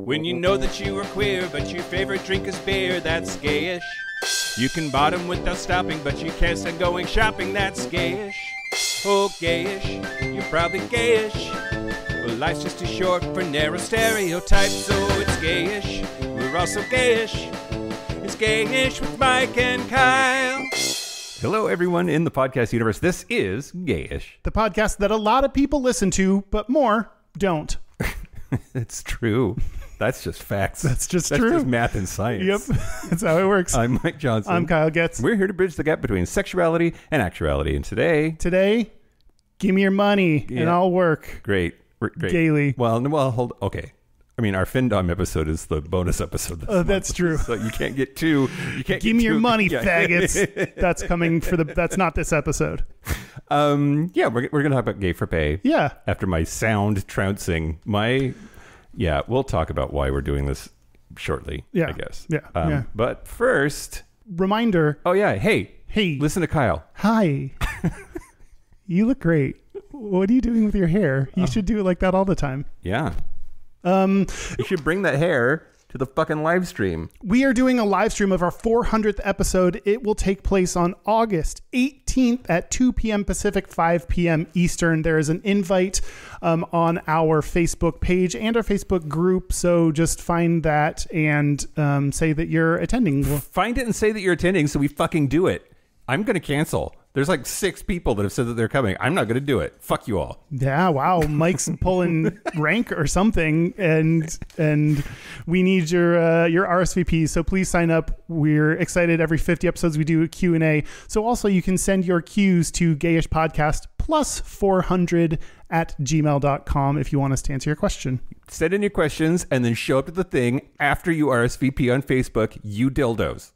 When you know that you are queer, but your favorite drink is beer, that's gayish. You can bottom without stopping, but you can't stand going shopping, that's gayish. Oh, gayish, you're probably gayish. Well, life's just too short for narrow stereotypes, so it's gayish. We're also gayish. It's gayish with Mike and Kyle. Hello, everyone in the podcast universe. This is Gayish. The podcast that a lot of people listen to, but more don't. It's true. That's just facts. That's true. That's just math and science. Yep. That's how it works. I'm Mike Johnson. I'm Kyle Getz. We're here to bridge the gap between sexuality and actuality. And today, give me your money and I'll work. Great. Gaily. Well, okay. I mean, our Findom episode is the bonus episode. That's true. So you can't get two. Give me your money, faggots. That's coming for that's not this episode. We're gonna talk about Gay for Pay. Yeah. After my sound trouncing, we'll talk about why we're doing this shortly. Yeah. I guess. Yeah. But first, reminder. Oh yeah. Hey. Listen to Kyle. Hi. You look great. What are you doing with your hair? You should do it like that all the time. Yeah. You should bring that hair to the fucking live stream. We are doing a live stream of our 400th episode. It will take place on August 18th at 2 p.m. Pacific, 5 p.m. Eastern. There is an invite on our Facebook page and our Facebook group. So just find that and say that you're attending. Find it and say that you're attending so we fucking do it. I'm going to cancel. There's like 6 people that have said that they're coming. I'm not going to do it. Fuck you all. Yeah, wow. Mike's pulling rank or something, and we need your RSVP. So please sign up. We're excited. Every 50 episodes we do a Q&A. So also you can send your Qs to gayishpodcast+400@gmail.com if you want us to answer your question. Send in your questions and then show up at the thing after you RSVP on Facebook. You dildos.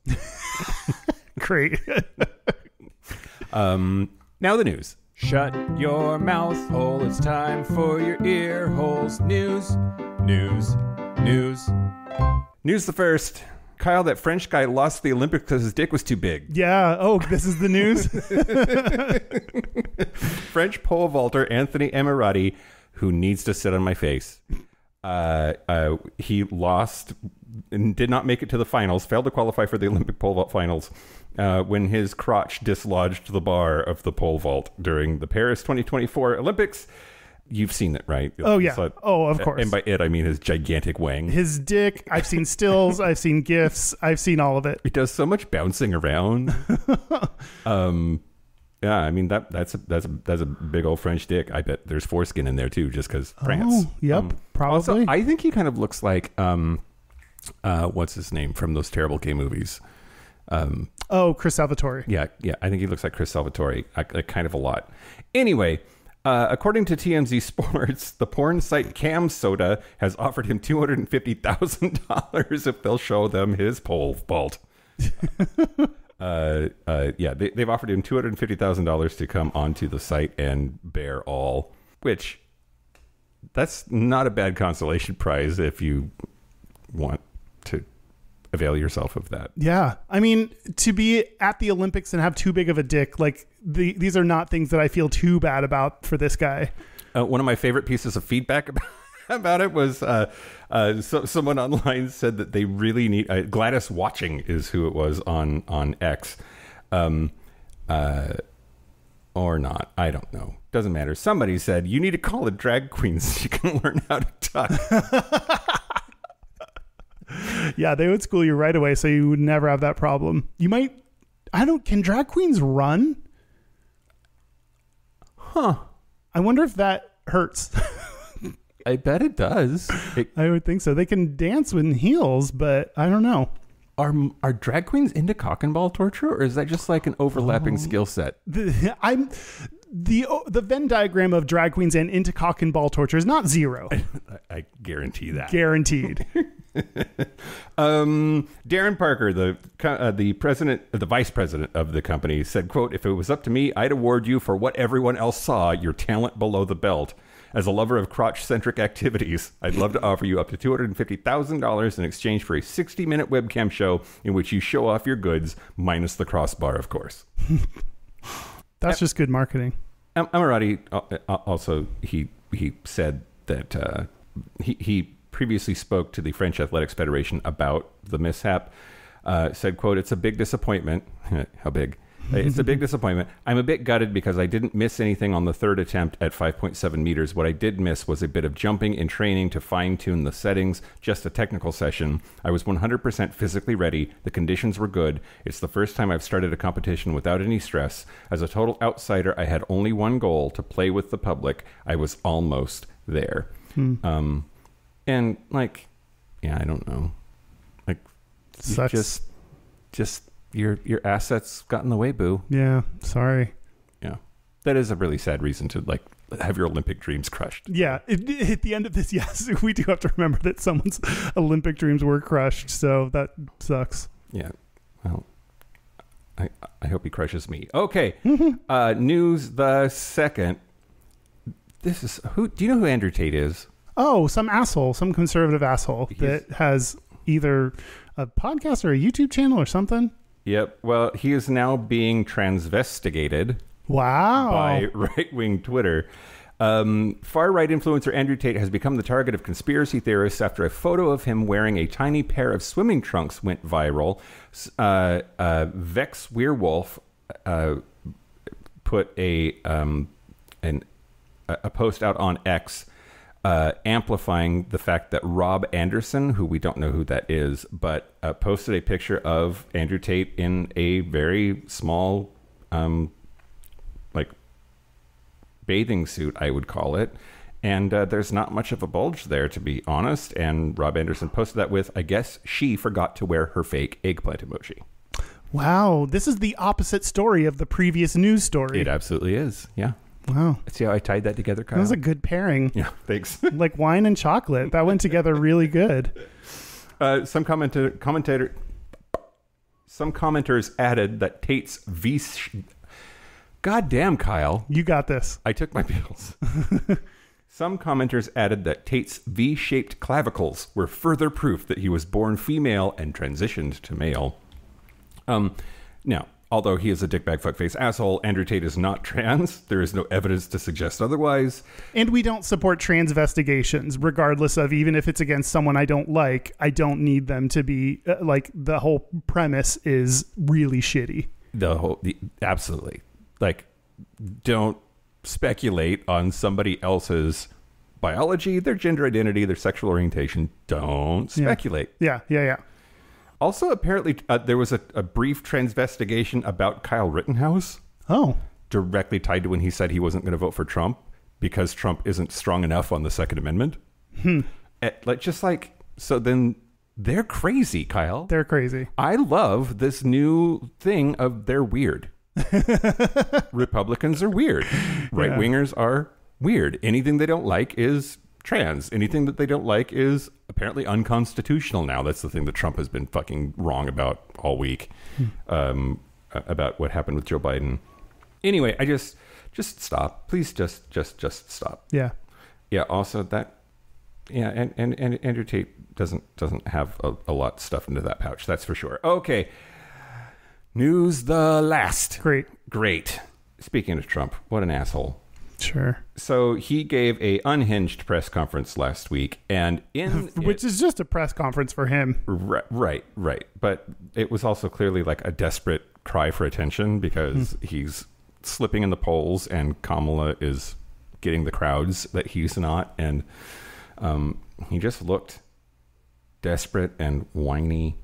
Great. Now the news. Shut your mouth hole. It's time for your ear holes. News. News the first. Kyle, that French guy lost the Olympics because his dick was too big. Yeah. Oh, this is the news. French pole vaulter Anthony Emirati, who needs to sit on my face. He lost and did not make it to the finals, failed to qualify for the Olympic pole vault finals when his crotch dislodged the bar of the pole vault during the Paris 2024 Olympics. You've seen it, right? Oh, yeah. So, of course. And by it, I mean his gigantic wang. His dick. I've seen stills. I've seen GIFs. I've seen all of it. It does so much bouncing around. Yeah, I mean that's a big old French dick. I bet there's foreskin in there too, just because France. Oh, yep, probably. Also, I think he kind of looks like what's his name from those terrible gay movies? Chris Salvatore. Yeah. I think he looks like Chris Salvatore, kind of a lot. Anyway, according to TMZ Sports, the porn site Cam Soda has offered him $250,000 if they'll show them his pole vault. They've offered him $250,000 to come onto the site and bear all, which that's not a bad consolation prize if you want to avail yourself of that. Yeah. I mean, to be at the Olympics and have too big of a dick, like these are not things that I feel too bad about for this guy. One of my favorite pieces of feedback about it was someone online said that they really need Gladys Watching is who it was on X, or not, I don't know, doesn't matter. Somebody said you need to call the drag queens so you can learn how to talk. Yeah, they would school you right away, so you would never have that problem. Can drag queens run? I wonder if that hurts. I bet it does. I would think so. They can dance with heels, but I don't know. Are drag queens into cock and ball torture, or is that just like an overlapping skill set? The Venn diagram of drag queens and into cock and ball torture is not zero. I guarantee that. Guaranteed. Darren Parker, the vice president of the company, said, quote, "If it was up to me, I'd award you for what everyone else saw, your talent below the belt. As a lover of crotch-centric activities, I'd love to offer you up to $250,000 in exchange for a 60-minute webcam show in which you show off your goods, minus the crossbar, of course." That's just good marketing. Emirati also he said that he previously spoke to the French Athletics Federation about the mishap, said, quote, "It's a big disappointment." How big? "It's a big disappointment. I'm a bit gutted because I didn't miss anything on the third attempt at 5.7 meters. What I did miss was a bit of jumping in training to fine-tune the settings, just a technical session. I was 100% physically ready. The conditions were good. It's the first time I've started a competition without any stress. As a total outsider, I had only one goal, to play with the public. I was almost there." And, like, yeah, I don't know. Like, Sucks. just your assets got in the way, boo. Yeah, sorry. Yeah, that is a really sad reason to, like, have your Olympic dreams crushed. Yeah, at the end of this, yes, we do have to remember that someone's Olympic dreams were crushed, so that sucks. Yeah, well, I hope he crushes me. Okay, news the second. This is who? Do you know who Andrew Tate is? Oh, some asshole, some conservative asshole that has either a podcast or a YouTube channel or something. Yep. Well, he is now being transvestigated. Wow. By right-wing Twitter. Far-right influencer Andrew Tate has become the target of conspiracy theorists after a photo of him wearing a tiny pair of swimming trunks went viral. Vex Weirwolf put a post out on X amplifying the fact that Rob Anderson, who we don't know who that is, but posted a picture of Andrew Tate in a very small like bathing suit, I would call it. And there's not much of a bulge there, to be honest. And Rob Anderson posted that with, I guess she forgot to wear her fake eggplant emoji. Wow. This is the opposite story of the previous news story. It absolutely is. Yeah. Wow. See how I tied that together, Kyle? That was a good pairing. Yeah, thanks. Like wine and chocolate. That went together really good. Some commenters added that Tate's goddamn, Kyle. You got this. I took my pills. Some commenters added that Tate's V-shaped clavicles were further proof that he was born female and transitioned to male. Now, although he is a dickbag fuckface asshole, Andrew Tate is not trans. There is no evidence to suggest otherwise. And we don't support transvestigations, regardless of, even if it's against someone I don't like, I don't need them to be, like, the whole premise is really shitty. Absolutely. Like, don't speculate on somebody else's biology, their gender identity, their sexual orientation. Don't speculate. Yeah. Also, apparently, there was a brief transvestigation about Kyle Rittenhouse. Oh. Directly tied to when he said he wasn't going to vote for Trump because Trump isn't strong enough on the Second Amendment. So then they're crazy, Kyle. They're crazy. I love this new thing of they're weird. Republicans are weird. Right-wingers are weird. Anything they don't like is trans. Anything that they don't like is apparently unconstitutional now. That's the thing that Trump has been fucking wrong about all week, about what happened with Joe Biden. Anyway, I just stop. Please just stop. Yeah. Yeah. Also that. Yeah. And Andrew Tate doesn't have a lot stuffed into that pouch. That's for sure. Okay. News the last. Great. Speaking of Trump, what an asshole. Sure. So he gave a unhinged press conference last week, and which is just a press conference for him. Right. But it was also clearly like a desperate cry for attention because he's slipping in the polls, and Kamala is getting the crowds that he's not, and he just looked desperate and whiny.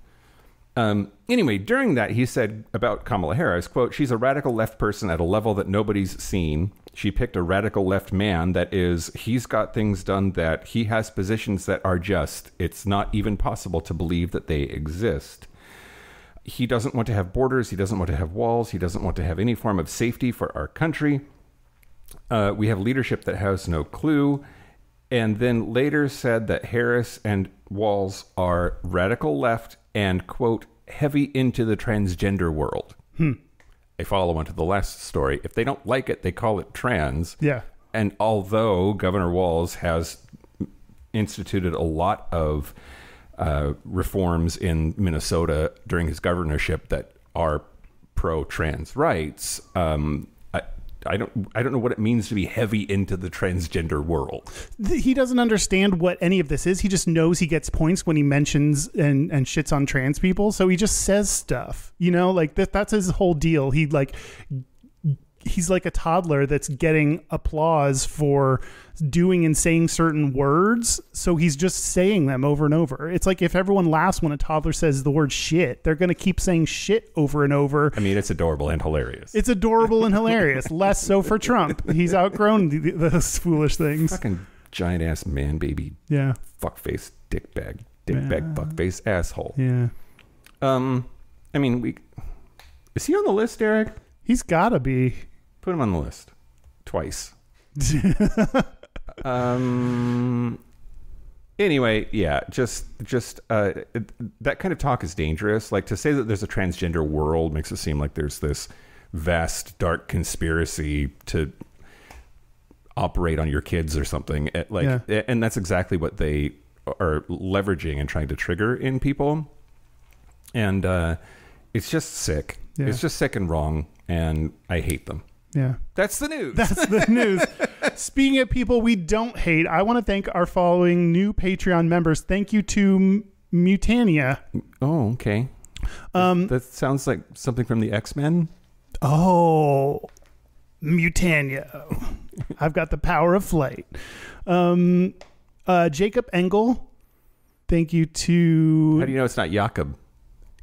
Anyway, during that, he said about Kamala Harris, quote, "She's a radical left person at a level that nobody's seen. She picked a radical left man. That is, he's got things done that he has positions that are just. It's not even possible to believe that they exist. He doesn't want to have borders. He doesn't want to have walls. He doesn't want to have any form of safety for our country. We have leadership that has no clue." And then later said that Harris and Walz are radical left and, quote, "heavy into the transgender world." A follow-on to the last story. If they don't like it, they call it trans. Yeah. And although Governor Walz has instituted a lot of reforms in Minnesota during his governorship that are pro-trans rights, I don't know what it means to be heavy into the transgender world. He doesn't understand what any of this is. He just knows he gets points when he mentions and shits on trans people. So he just says stuff, you know, like that's his whole deal. He's like a toddler that's getting applause for doing and saying certain words. So he's just saying them over and over. It's like if everyone laughs when a toddler says the word shit, they're going to keep saying shit over and over. I mean, it's adorable and hilarious. It's adorable and hilarious. Less so for Trump. He's outgrown those foolish things. Fucking giant ass man baby. Yeah. Fuckface dickbag fuckface asshole. Yeah. I mean, is he on the list, Eric? He's gotta be. Put him on the list twice. Anyway, yeah, just that kind of talk is dangerous. Like, to say that there's a transgender world makes it seem like there's this vast dark conspiracy to operate on your kids or something. And that's exactly what they are leveraging and trying to trigger in people. And it's just sick. Yeah. It's just sick and wrong, and I hate them. Yeah. That's the news. That's the news. Speaking of people we don't hate, I want to thank our following new Patreon members. Thank you to Mutania. Oh, okay. That sounds like something from the X-Men. Oh, Mutania. I've got the power of flight. Jacob Engel. Thank you to... How do you know it's not Jakob?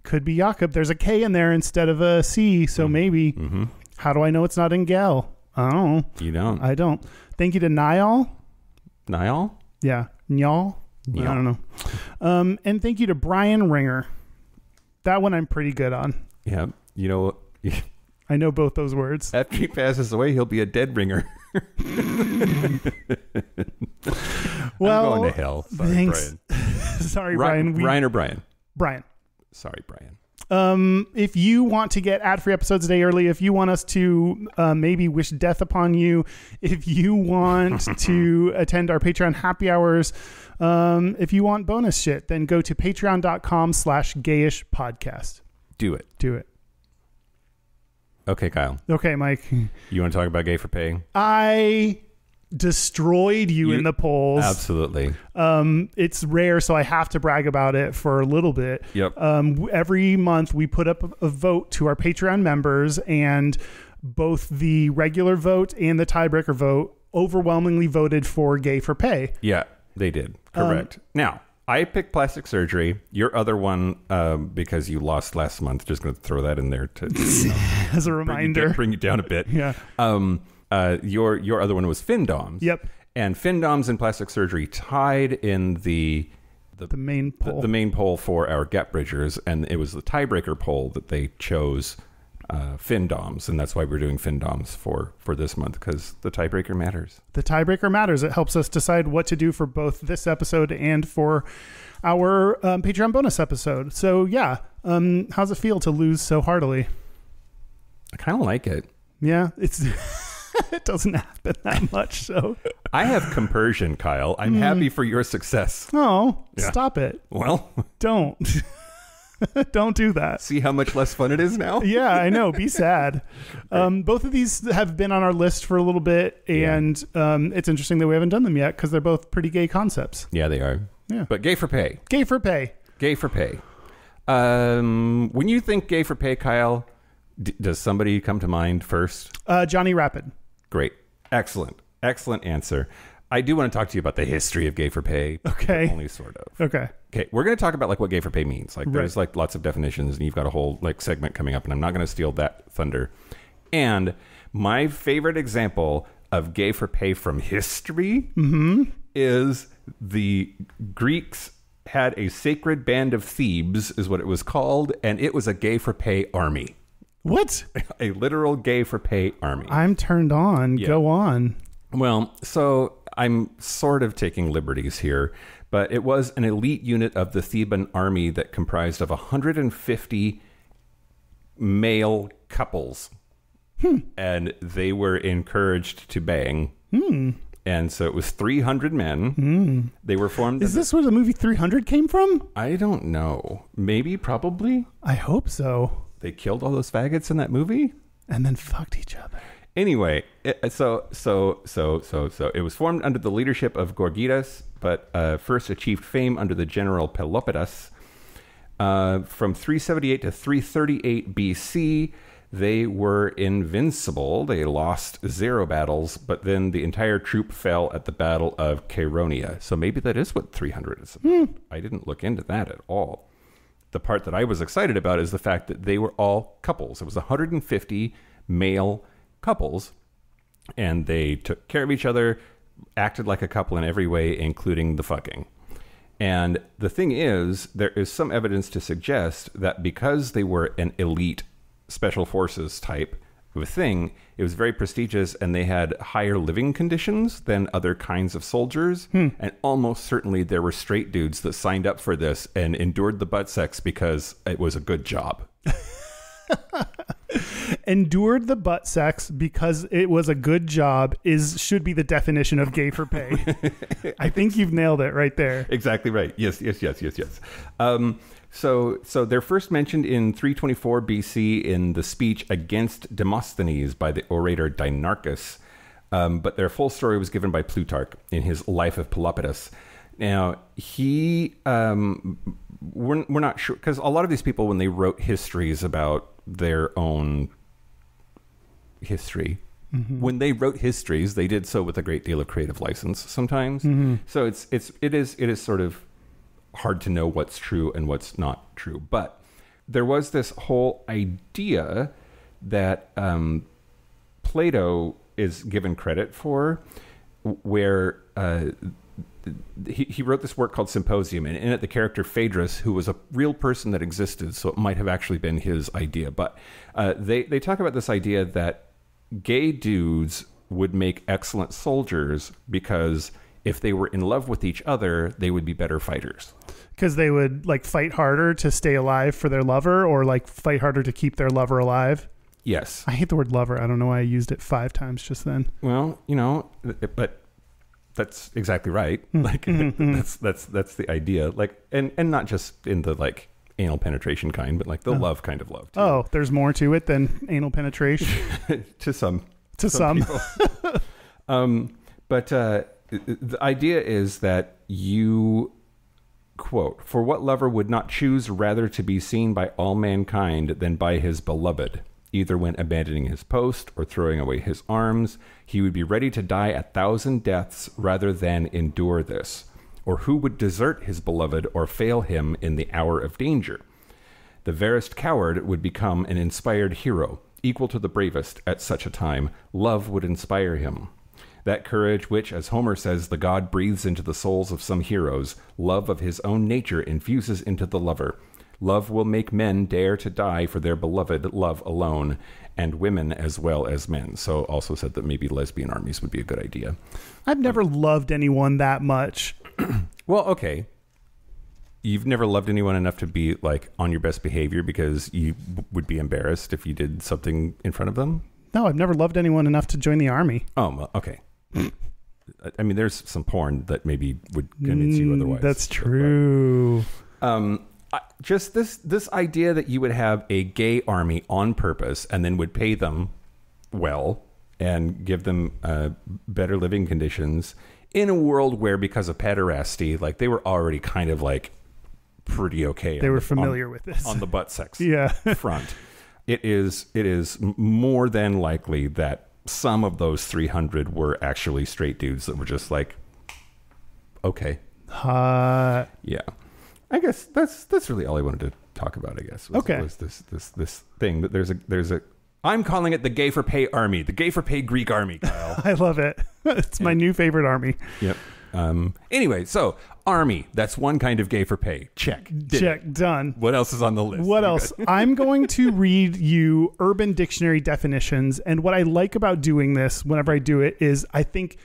Could be Jakob. There's a K in there instead of a C, so maybe. Mm-hmm. How do I know it's not Engel? I don't know. You don't? I don't. Thank you to Niall. Niall? Yeah. Nyal? I don't know. And thank you to Brian Ringer. That one I'm pretty good on. Yeah. You know... I know both those words. After he passes away, he'll be a dead ringer. Well, I'm going to hell. Sorry, thanks. Brian. Sorry, Brian. Ryan or Brian? Brian. Sorry, Brian. If you want to get ad-free episodes a day early, if you want us to maybe wish death upon you, if you want to attend our Patreon happy hours, if you want bonus shit, then go to patreon.com/gayishpodcast. Do it. Do it. Okay, Kyle. Okay, Mike. You want to talk about Gay for Pay? I destroyed you in the polls. Absolutely. It's rare, so I have to brag about it for a little bit. Yep. Every month we put up a vote to our Patreon members, and both the regular vote and the tiebreaker vote overwhelmingly voted for Gay for Pay. Yeah, they did. Correct. Now, I picked plastic surgery. Your other one, because you lost last month, just going to throw that in there to as a reminder, bring you down a bit. Yeah. Your other one was FinDoms. Yep. And FinDoms and plastic surgery tied in the main poll. The main poll for our Gap Bridgers, and it was the tiebreaker poll that they chose FinDoms, and that's why we're doing FinDoms for this month, because the tiebreaker matters. The tiebreaker matters. It helps us decide what to do for both this episode and for our Patreon bonus episode. So yeah, how's it feel to lose so heartily? I kind of like it. Yeah, it's it doesn't happen that much. So I have compersion, Kyle. I'm happy for your success. Oh, Yeah. Stop it. Well, Don't. Don't do that. see how much less fun it is now? Yeah, I know. Be sad. Both of these have been on our list for a little bit, and it's interesting that we haven't done them yet because they're both pretty gay concepts. Yeah, they are. Yeah. But Gay for Pay. Gay for Pay. Gay for Pay. When you think Gay for Pay, Kyle, does somebody come to mind first? Johnny Rapid. Great. Excellent answer. I do want to talk to you about the history of Gay for Pay. Okay. Only sort of. Okay. Okay, we're going to talk about like what Gay for Pay means. Like there's like lots of definitions, and you've got a whole like segment coming up, and I'm not going to steal that thunder. And my favorite example of Gay for Pay from history is the Greeks had a sacred band of Thebes, is what it was called, and it was a Gay for Pay army. What? A literal Gay for Pay army. I'm turned on. Yeah. Go on. Well, so I'm sort of taking liberties here, but it was an elite unit of the Theban army that comprised of 150 male couples. And they were encouraged to bang. And so it was 300 men. They were formed. Is this where the movie 300 came from? I don't know. Maybe, probably. I hope so. They killed all those faggots in that movie? And then fucked each other. Anyway, so it was formed under the leadership of Gorgidas, but first achieved fame under the general Pelopidas. From 378 to 338 BC, they were invincible. They lost 0 battles, but then the entire troop fell at the Battle of Chaeronea. So maybe that is what 300 is about. I didn't look into that at all. The part that I was excited about is the fact that they were all couples. It was 150 male couples, and they took care of each other, acted like a couple in every way, including the fucking. And the thing is, there is some evidence to suggest that because they were an elite special forces type of a thing, it was very prestigious, and they had higher living conditions than other kinds of soldiers. And almost certainly there were straight dudes that signed up for this and endured the butt sex because it was a good job. Endured the butt sex because it was a good job should be the definition of gay for pay. I think you've nailed it right there. Exactly right. Yes. So they're first mentioned in 324 BC in the speech against Demosthenes by the orator Dinarchus, but their full story was given by Plutarch in his Life of Pelopidas. Now, we're not sure, because a lot of these people, when they wrote histories about their own history, when they wrote histories, they did so with a great deal of creative license sometimes. So it is sort of hard to know what's true and what's not true. But there was this whole idea that Plato is given credit for, where he wrote this work called Symposium, and in it the character Phaedrus, who was a real person that existed, so it might have actually been his idea. But they talk about this idea that gay dudes would make excellent soldiers because if they were in love with each other, they would be better fighters. Because they would like fight harder to stay alive for their lover, or like fight harder to keep their lover alive. Yes. I hate the word lover. I don't know why I used it 5 times just then. Well, but that's exactly right. Like that's the idea. Like, and not just in the like anal penetration kind, but like the love kind of love too. Oh, there's more to it than anal penetration. to some people. But the idea is that you, quote, "For what lover would not choose rather to be seen by all mankind than by his beloved? Either when abandoning his post or throwing away his arms, he would be ready to die 1,000 deaths rather than endure this. Or who would desert his beloved or fail him in the hour of danger? The veriest coward would become an inspired hero, equal to the bravest at such a time. Love would inspire him. That courage which, as Homer says, the god breathes into the souls of some heroes, love of his own nature infuses into the lover. Love will make men dare to die for their beloved love alone, and women as well as men." So also said that maybe lesbian armies would be a good idea. I've never loved anyone that much. Well, okay. You've never loved anyone enough to be like on your best behavior because you would be embarrassed if you did something in front of them? No, I've never loved anyone enough to join the army. Oh, well, okay. I mean, there's some porn that maybe would convince you otherwise. That's true. Just this idea that you would have a gay army on purpose and then would pay them well and give them better living conditions in a world where, because of pederasty, like they were already kind of like pretty okay. They were familiar with this on the butt sex front. It is more than likely that some of those 300 were actually straight dudes that were just like, okay, yeah. I guess that's really all I wanted to talk about. I guess was this thing that there's a. I'm calling it the Gay for Pay Army, the Gay for Pay Greek Army, Kyle. I love it. It's my new favorite army. Yep. Anyway, so army, that's one kind of gay for pay. Check. Done. What else is on the list? What else? I'm going to read you Urban Dictionary definitions. And what I like about doing this whenever I do it is I think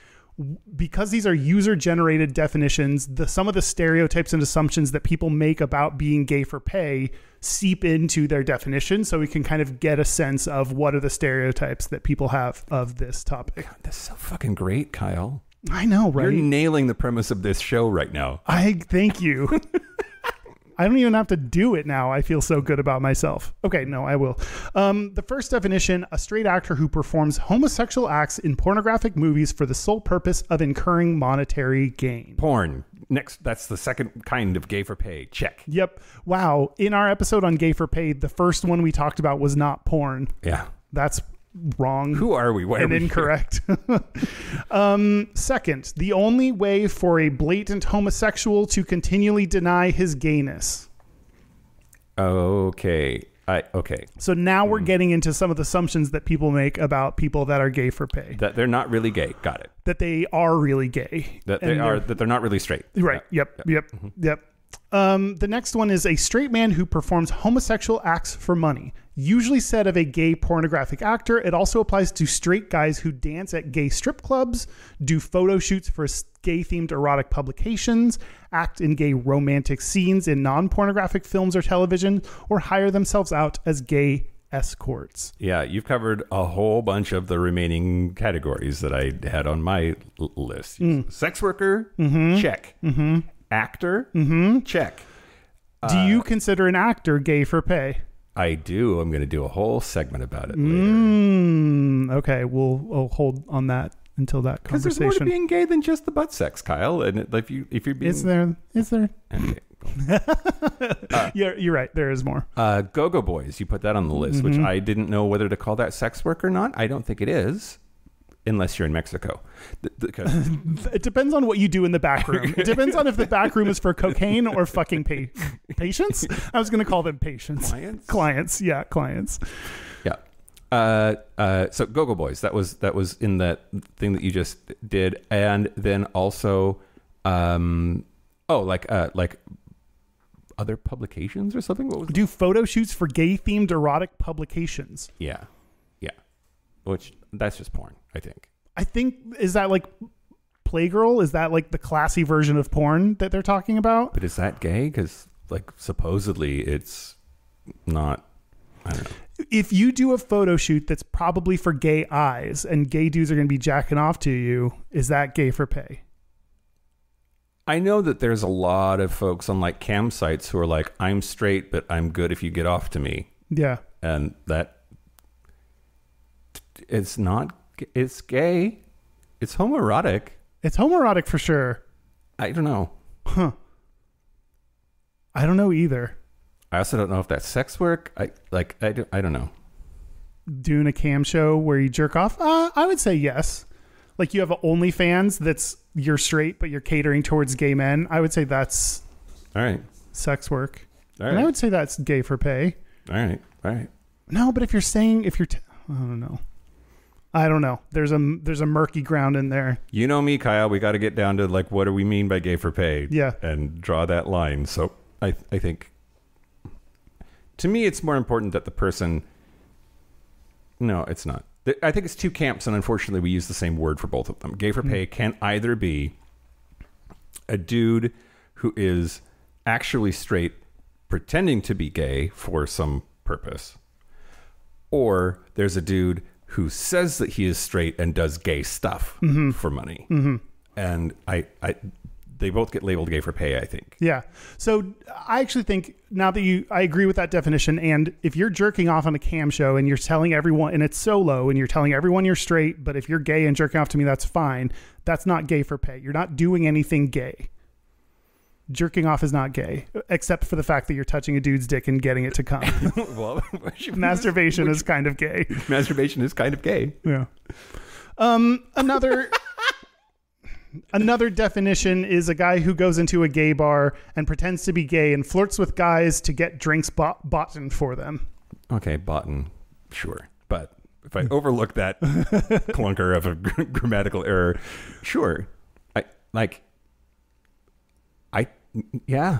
because these are user-generated definitions, some of the stereotypes and assumptions that people make about being gay for pay seep into their definition, so we can kind of get a sense of what are the stereotypes that people have of this topic. God, that's so fucking great, Kyle. I know, right? You're nailing the premise of this show right now. I thank you. I don't even have to do it now. I feel so good about myself. Okay, no, I will. The first definition, a straight actor who performs homosexual acts in pornographic movies for the sole purpose of incurring monetary gain. Porn. Next, that's the second kind of gay for pay. Check. Yep. Wow. In our episode on gay for pay, the first one we talked about was not porn. Yeah. That's wrong. Who are we? Why are and we incorrect. Second, the only way for a blatant homosexual to continually deny his gayness. Okay. Okay. So now we're getting into some of the assumptions that people make about people that are gay for pay. That they're not really gay. Got it. That they are really gay. That they're not really straight. Right. Yeah. Yep. The next one is a straight man who performs homosexual acts for money. Usually said of a gay pornographic actor, it also applies to straight guys who dance at gay strip clubs, do photo shoots for gay-themed erotic publications, act in gay romantic scenes in non-pornographic films or television, or hire themselves out as gay escorts. Yeah, you've covered a whole bunch of the remaining categories that I had on my list. Sex worker, check. Actor, check. Do you consider an actor gay for pay? I do. I'm going to do a whole segment about it later. Okay, we'll hold on that until that Because conversation. there's more to being gay than just the butt sex, Kyle. And if you're being, Is there? Okay. Yeah, you're right. There is more. Go-Go Boys, you put that on the list, which I didn't know whether to call that sex work or not. I don't think it is, unless you're in Mexico. It depends on what you do in the back room. It depends on if the back room is for cocaine or fucking patients. I was going to call them patients. Clients. Yeah, clients. Yeah. So Go-Go Boys, that was in that thing that you just did, and then also, like other publications or something. What was do photo shoots for gay-themed erotic publications. Yeah. Which that's just porn, I think. Is that like Playgirl? Is that like the classy version of porn that they're talking about? But is that gay? Because like supposedly it's not. I don't know. If you do a photo shoot that's probably for gay eyes and gay dudes are going to be jacking off to you, is that gay for pay? I know that there's a lot of folks on like cam sites who are like, I'm straight, but I'm good if you get off to me. Yeah. And that it's not, it's gay. It's homoerotic. It's homoerotic for sure. I don't know. Huh. I don't know either. I also don't know if that's sex work. I don't know. Doing a cam show where you jerk off? I would say yes. Like you have an OnlyFans that's you're straight, but you're catering towards gay men. I would say that's all right. Sex work. All right. And I would say that's gay for pay. All right. No, but if you're I don't know. There's a murky ground in there. You know me, Kyle. We got to get down to like, what do we mean by gay for pay? Yeah. And draw that line. So I think, to me, it's more important that the person. No, it's not. I think it's two camps, and unfortunately, we use the same word for both of them. Gay for pay can either be a dude who is actually straight, pretending to be gay for some purpose, or there's a dude who says that he is straight and does gay stuff for money. And they both get labeled gay for pay, I think. Yeah. So I actually think now that I agree with that definition. And if you're jerking off on a cam show and you're telling everyone, and it's solo, and you're telling everyone you're straight, but if you're gay and jerking off to me, that's fine. That's not gay for pay. You're not doing anything gay. Jerking off is not gay, except for the fact that you're touching a dude's dick and getting it to come. Well, masturbation is kind of gay. Masturbation is kind of gay. Yeah. Another definition is a guy who goes into a gay bar and pretends to be gay and flirts with guys to get drinks bought for them. Okay, bought, sure. But if I overlook that clunker of a grammatical error, sure. Yeah.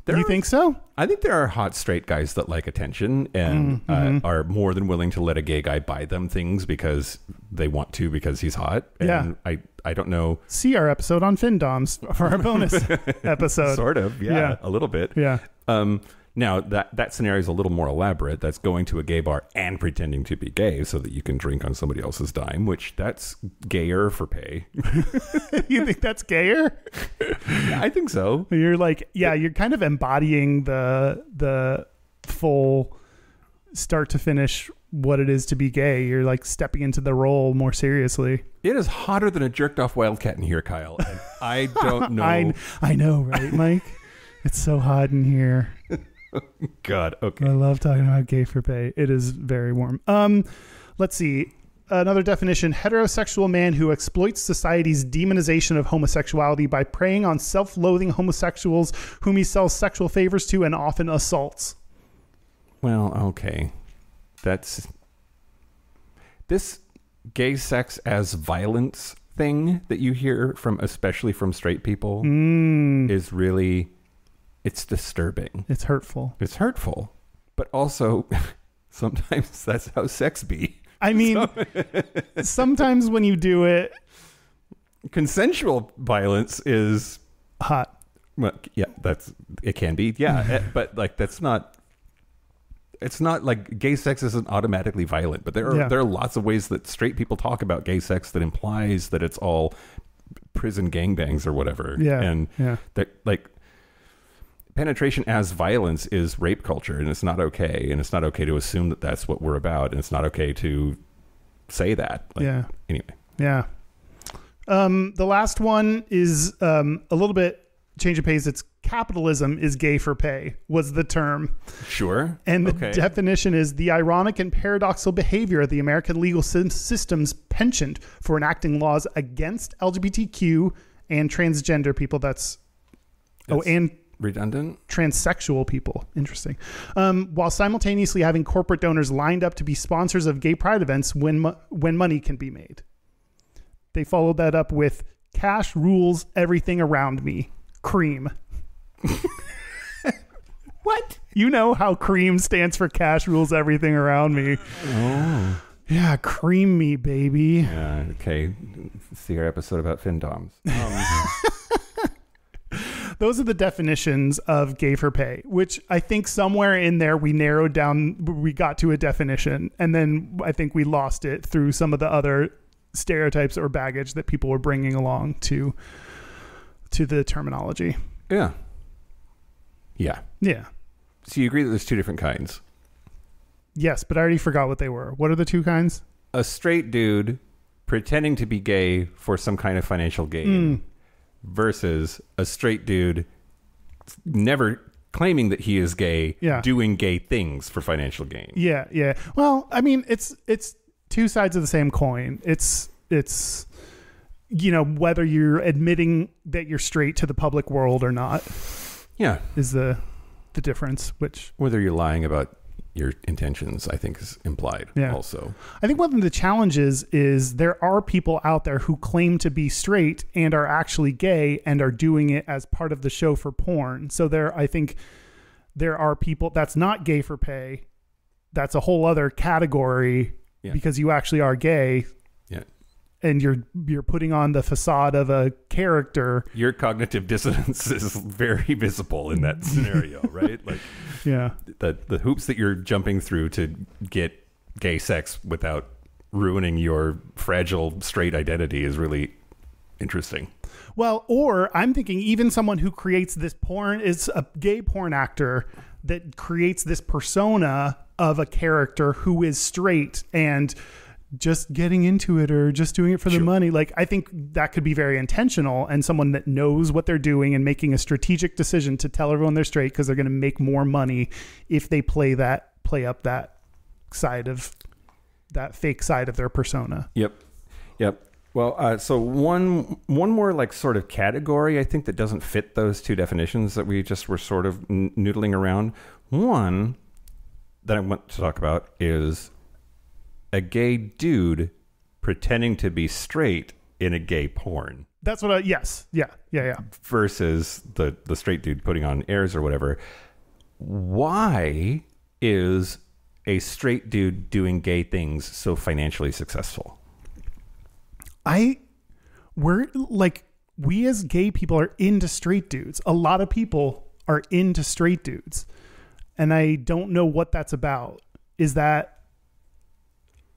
You think so? I think there are hot straight guys that like attention and are more than willing to let a gay guy buy them things because they want to, because he's hot. And yeah. I don't know. See our episode on Findoms for our bonus episode. Sort of. Yeah. A little bit. Yeah. Now, that scenario is a little more elaborate. That's going to a gay bar and pretending to be gay so that you can drink on somebody else's dime, which that's gayer for pay. You think that's gayer? Yeah, I think so. You're like, yeah, you're kind of embodying the full start to finish what it is to be gay. You're like stepping into the role more seriously. It is hotter than a jerked off wildcat in here, Kyle. And I don't know. I know, right, Mike? It's so hot in here. God, okay. I love talking about gay for pay. It is very warm. Let's see. Another definition: heterosexual man who exploits society's demonization of homosexuality by preying on self-loathing homosexuals whom he sells sexual favors to and often assaults. Well, okay. That's this gay sex as violence thing that you hear from, especially from straight people, is really, it's disturbing. It's hurtful. It's hurtful. But also, sometimes that's how sex be. I mean, sometimes when you do it, consensual violence is hot. Well, yeah, it can be. Yeah, but like that's not. It's not like gay sex isn't automatically violent, but there are lots of ways that straight people talk about gay sex that implies that it's all prison gangbangs or whatever. Yeah, and that like penetration as violence is rape culture, and it's not okay. And it's not okay to assume that that's what we're about, and it's not okay to say that. Like, anyway. Yeah. The last one is a little bit change of pace. It's capitalism is gay for pay was the term. Sure. And the definition is the ironic and paradoxical behavior of the American legal system's penchant for enacting laws against LGBTQ and transgender people. And redundant. Transsexual people. Interesting. While simultaneously having corporate donors lined up to be sponsors of gay pride events when money can be made. They followed that up with cash rules everything around me. Cream. What? You know how CREAM stands for cash rules everything around me. Oh. Yeah, cream me, baby. Yeah, okay. See our episode about FinDoms. Those are the definitions of gay for pay, which I think somewhere in there we narrowed down, we got to a definition, and then I think we lost it through some of the other stereotypes or baggage that people were bringing along to the terminology. Yeah. Yeah. Yeah. So you agree that there's two different kinds? Yes, but I already forgot what they were. What are the two kinds? A straight dude pretending to be gay for some kind of financial gain versus a straight dude never claiming that he is gay, doing gay things for financial gain. Yeah, yeah. Well, I mean, it's two sides of the same coin. It's you know, whether you're admitting that you're straight to the public world or not. Yeah. Is the difference, which whether you're lying about your intentions, I think is implied also. I think one of the challenges is there are people out there who claim to be straight and are actually gay and are doing it as part of the show for porn. So I think there are people that's not gay for pay. That's a whole other category because you actually are gay. Yeah. And you're putting on the facade of a character. Your cognitive dissonance is very visible in that scenario, right? Like, the hoops that you're jumping through to get gay sex without ruining your fragile straight identity is really interesting. Well, or I'm thinking even someone who creates this porn is a gay porn actor that creates this persona of a character who is straight and just getting into it or just doing it for the money. Like, I think that could be very intentional, and someone that knows what they're doing and making a strategic decision to tell everyone they're straight because they're going to make more money if they play up that side of that fake side of their persona. Yep. Well, so one more like sort of category, I think, that doesn't fit those two definitions that we just were sort of noodling around. One that I want to talk about is a gay dude pretending to be straight in a gay porn. That's what Yeah. Versus the straight dude putting on airs or whatever. Why is a straight dude doing gay things so financially successful? We as gay people are into straight dudes. A lot of people are into straight dudes. and I don't know what that's about. Is that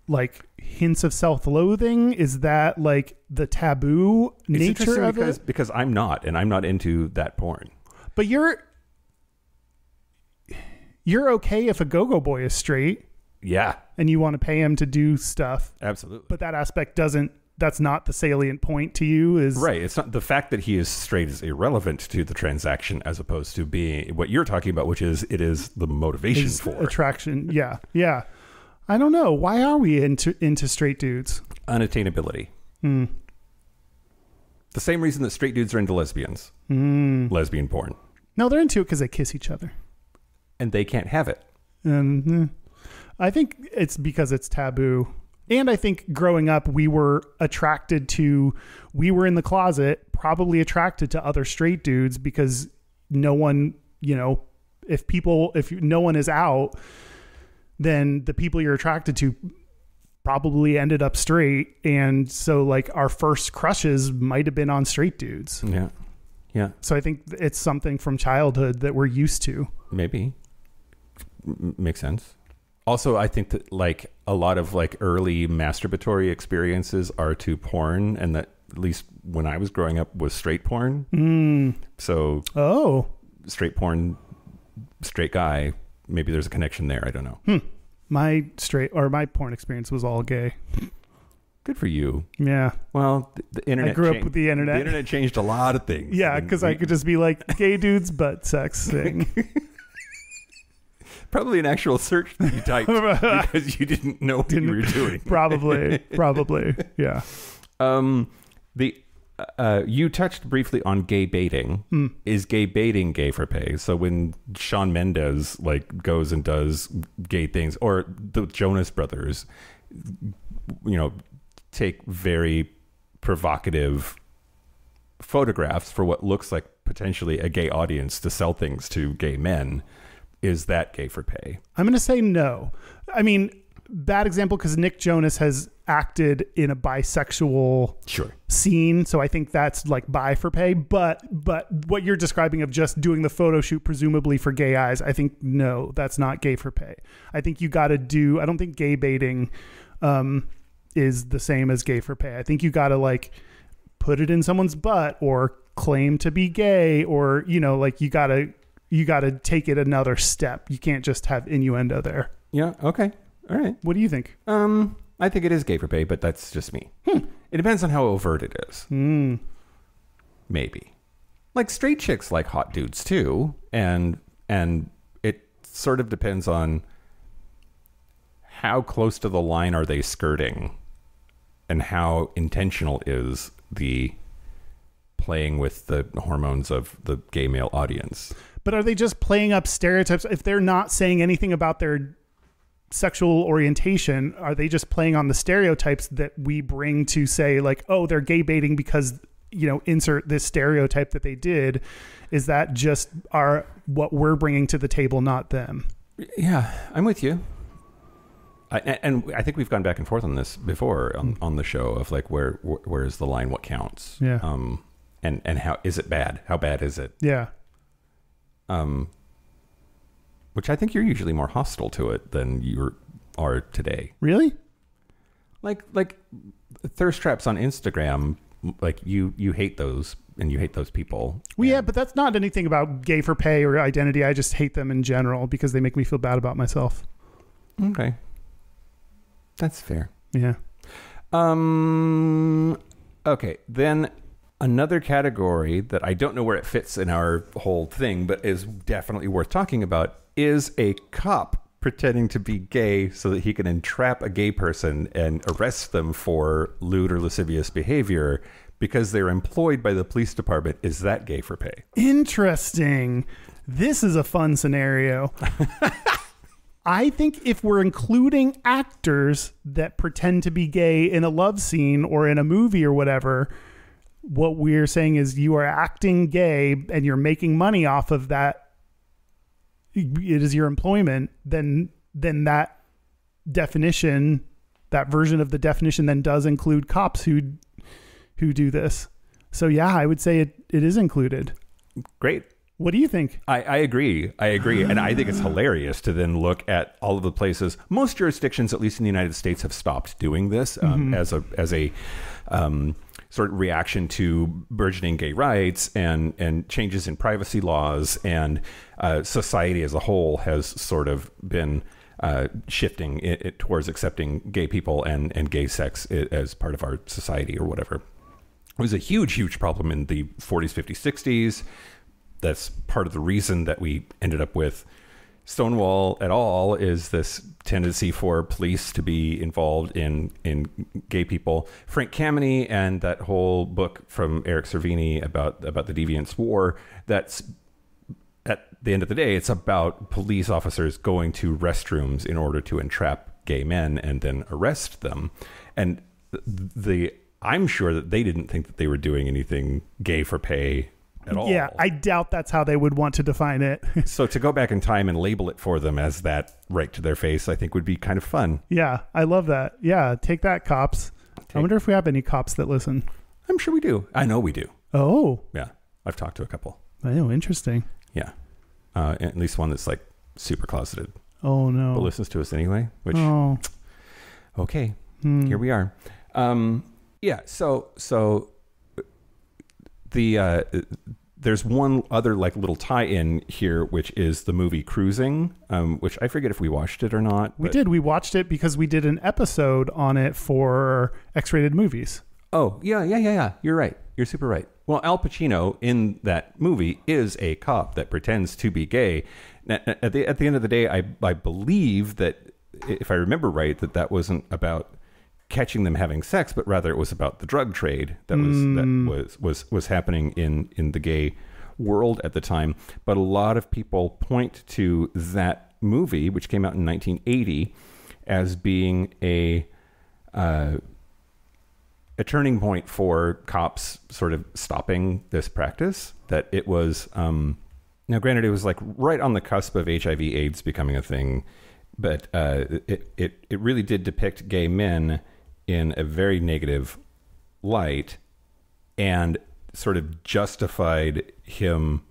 like hints of self-loathing? Is that like the taboo nature of it? Because I'm not into that porn. But you're okay if a go-go boy is straight. Yeah. And you want to pay him to do stuff. Absolutely. But that aspect that's not the salient point to you. Is right. It's not the fact that he is straight is irrelevant to the transaction as opposed to being what you're talking about, which is it is the motivation for attraction. Yeah. Yeah. I don't know. Why are we into straight dudes? Unattainability. The same reason that straight dudes are into lesbians. Lesbian porn. No, they're into it because they kiss each other. And they can't have it. And I think it's because it's taboo. And I think growing up, we were in the closet, probably attracted to other straight dudes because no one, if no one is out, then the people you're attracted to probably ended up straight. And so like our first crushes might have been on straight dudes. Yeah. Yeah. So I think it's something from childhood that we're used to. Maybe. Makes sense. Also, I think that like a lot of like early masturbatory experiences are to porn, and that at least when I was growing up was straight porn. So straight porn, straight guy. Maybe there's a connection there. I don't know. My porn experience was all gay. Good for you. Yeah. Well, the internet. I grew up with the internet. The internet changed a lot of things. Yeah, because I could just be like gay dudes butt sex thing. Probably an actual search that you typed because you didn't know what you were doing. Probably. Yeah. You touched briefly on gay baiting. Is gay baiting gay for pay? So when Shawn Mendes like goes and does gay things, or the Jonas Brothers, take very provocative photographs for what looks like potentially a gay audience to sell things to gay men. Is that gay for pay? I'm going to say no. I mean, bad example because Nick Jonas has acted in a bisexual scene. So I think that's like bi for pay. But what you're describing of just doing the photo shoot, presumably for gay eyes, I think, no, that's not gay for pay. I think you got to I don't think gay baiting is the same as gay for pay. I think you got to like put it in someone's butt or claim to be gay or, like you got to take it another step. You can't just have innuendo there. Yeah. Okay. All right. What do you think? I think it is gay for pay, but that's just me. It depends on how overt it is. Maybe. Like straight chicks like hot dudes too. And it sort of depends on how close to the line are they skirting and how intentional is the playing with the hormones of the gay male audience. But are they just playing up stereotypes? If they're not saying anything about their sexual orientation, are they just playing on the stereotypes that we bring to say like, oh, they're gay baiting because, insert this stereotype that they did? Is that just what we're bringing to the table, not them? Yeah, I'm with you. And I think we've gone back and forth on this before on the show of like, where is the line? What counts? Yeah. And how is it bad? How bad is it? Yeah. Which I think you're usually more hostile to it than you are today. Really? Like thirst traps on Instagram, like you hate those and you hate those people. Well, yeah, but that's not anything about gay for pay or identity. I just hate them in general because they make me feel bad about myself. Okay. That's fair. Yeah. Okay, then another category that I don't know where it fits in our whole thing, but is definitely worth talking about, is a cop pretending to be gay so that he can entrap a gay person and arrest them for lewd or lascivious behavior because they're employed by the police department. Is that gay for pay? Interesting. This is a fun scenario. I think if we're including actors that pretend to be gay in a love scene or in a movie or whatever, what we're saying is you are acting gay and you're making money off of that. It is your employment. Then that definition, that version of the definition then does include cops who do this. So yeah, I would say it is included. Great. What do you think? I agree. And I think it's hilarious to then look at all of the places. Most jurisdictions, at least in the United States, have stopped doing this as a sort of reaction to burgeoning gay rights and changes in privacy laws, and society as a whole has sort of been shifting it towards accepting gay people and gay sex as part of our society or whatever. It was a huge problem in the 40s, 50s, 60s. That's part of the reason that we ended up with Stonewall at all, is this tendency for police to be involved in gay people. Frank Kameny and that whole book from Eric Cervini about the Deviants War, that's at the end of the day, it's about police officers going to restrooms in order to entrap gay men and then arrest them. And I'm sure that they didn't think that they were doing anything gay for pay at all. Yeah, I doubt that's how they would want to define it. So to go back in time and label it for them as that right to their face, I think would be kind of fun. Yeah, I love that. Yeah, take that, cops. I wonder if we have any cops that listen. I'm sure we do. I know we do. Oh. Yeah, I've talked to a couple. Oh, interesting. Yeah. At least one that's like super closeted. Oh, no. But listens to us anyway, which, okay, here we are. Yeah, so there's one other like little tie-in here, which is the movie Cruising, which I forget if we watched it or not. We did. We watched it because we did an episode on it for X-rated movies. Oh, yeah. You're right. You're super right. Well, Al Pacino in that movie is a cop that pretends to be gay. At the end of the day, I believe that, if I remember right, that wasn't about catching them having sex, but rather it was about the drug trade that was happening in the gay world at the time. But a lot of people point to that movie, which came out in 1980, as being a turning point for cops sort of stopping this practice. That it was now, granted, it was like right on the cusp of HIV/AIDS becoming a thing, but it really did depict gay men in a very negative light, and sort of justified him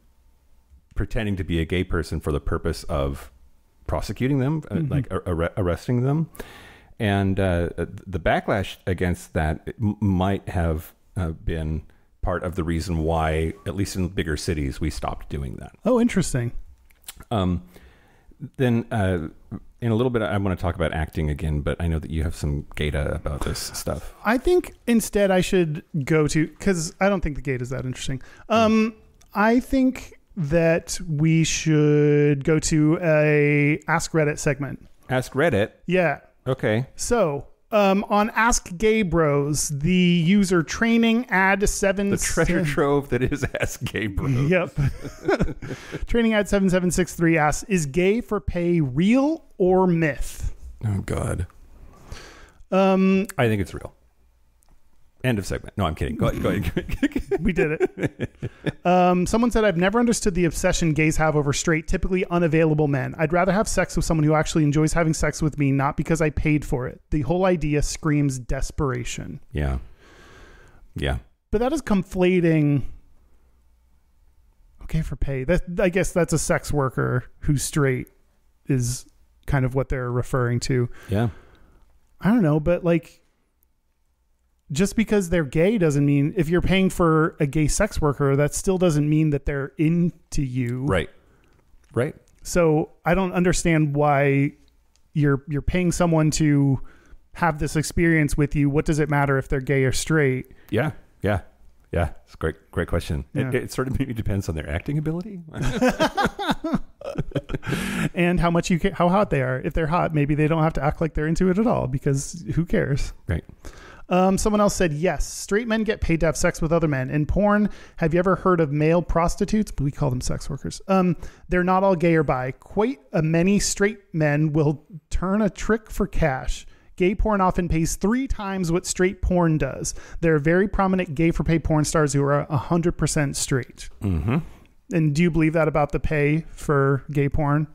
pretending to be a gay person for the purpose of prosecuting them, like arresting them. And the backlash against that might have been part of the reason why, at least in bigger cities, we stopped doing that. Oh, interesting. Then in a little bit, I want to talk about acting again, but I know that you have some data about this stuff. I think instead I should go to, because I don't think the gate is that interesting. I think that we should go to a Ask Reddit segment. Ask Reddit? Yeah. Okay. So on Ask Gay Bros, the user training ad 7... The treasure trove that is Ask Gay Bros. Yep. Training ad 7763 asks, is gay for pay real or myth? Oh, God. I think it's real. End of segment. No, I'm kidding. Go ahead. We did it. Someone said, I've never understood the obsession gays have over straight, typically unavailable men. I'd rather have sex with someone who actually enjoys having sex with me, not because I paid for it. The whole idea screams desperation. Yeah. Yeah. But that is conflating. Okay, for pay. I guess that's a sex worker who's straight is kind of what they're referring to. Yeah. I don't know, but like, just because they're gay doesn't mean, if you're paying for a gay sex worker, that still doesn't mean that they're into you. Right. Right. So I don't understand why you're paying someone to have this experience with you. What does it matter if they're gay or straight? Yeah. Yeah. Yeah. It's a great question. Yeah. It sort of maybe depends on their acting ability. And how much how hot they are. If they're hot, maybe they don't have to act like they're into it at all, because who cares? Right. Someone else said, yes, straight men get paid to have sex with other men. In porn, have you ever heard of male prostitutes? We call them sex workers. They're not all gay or bi. Quite many straight men will turn a trick for cash. Gay porn often pays 3 times what straight porn does. There are very prominent gay for pay porn stars who are 100% straight. Mm-hmm. And do you believe that about the pay for gay porn?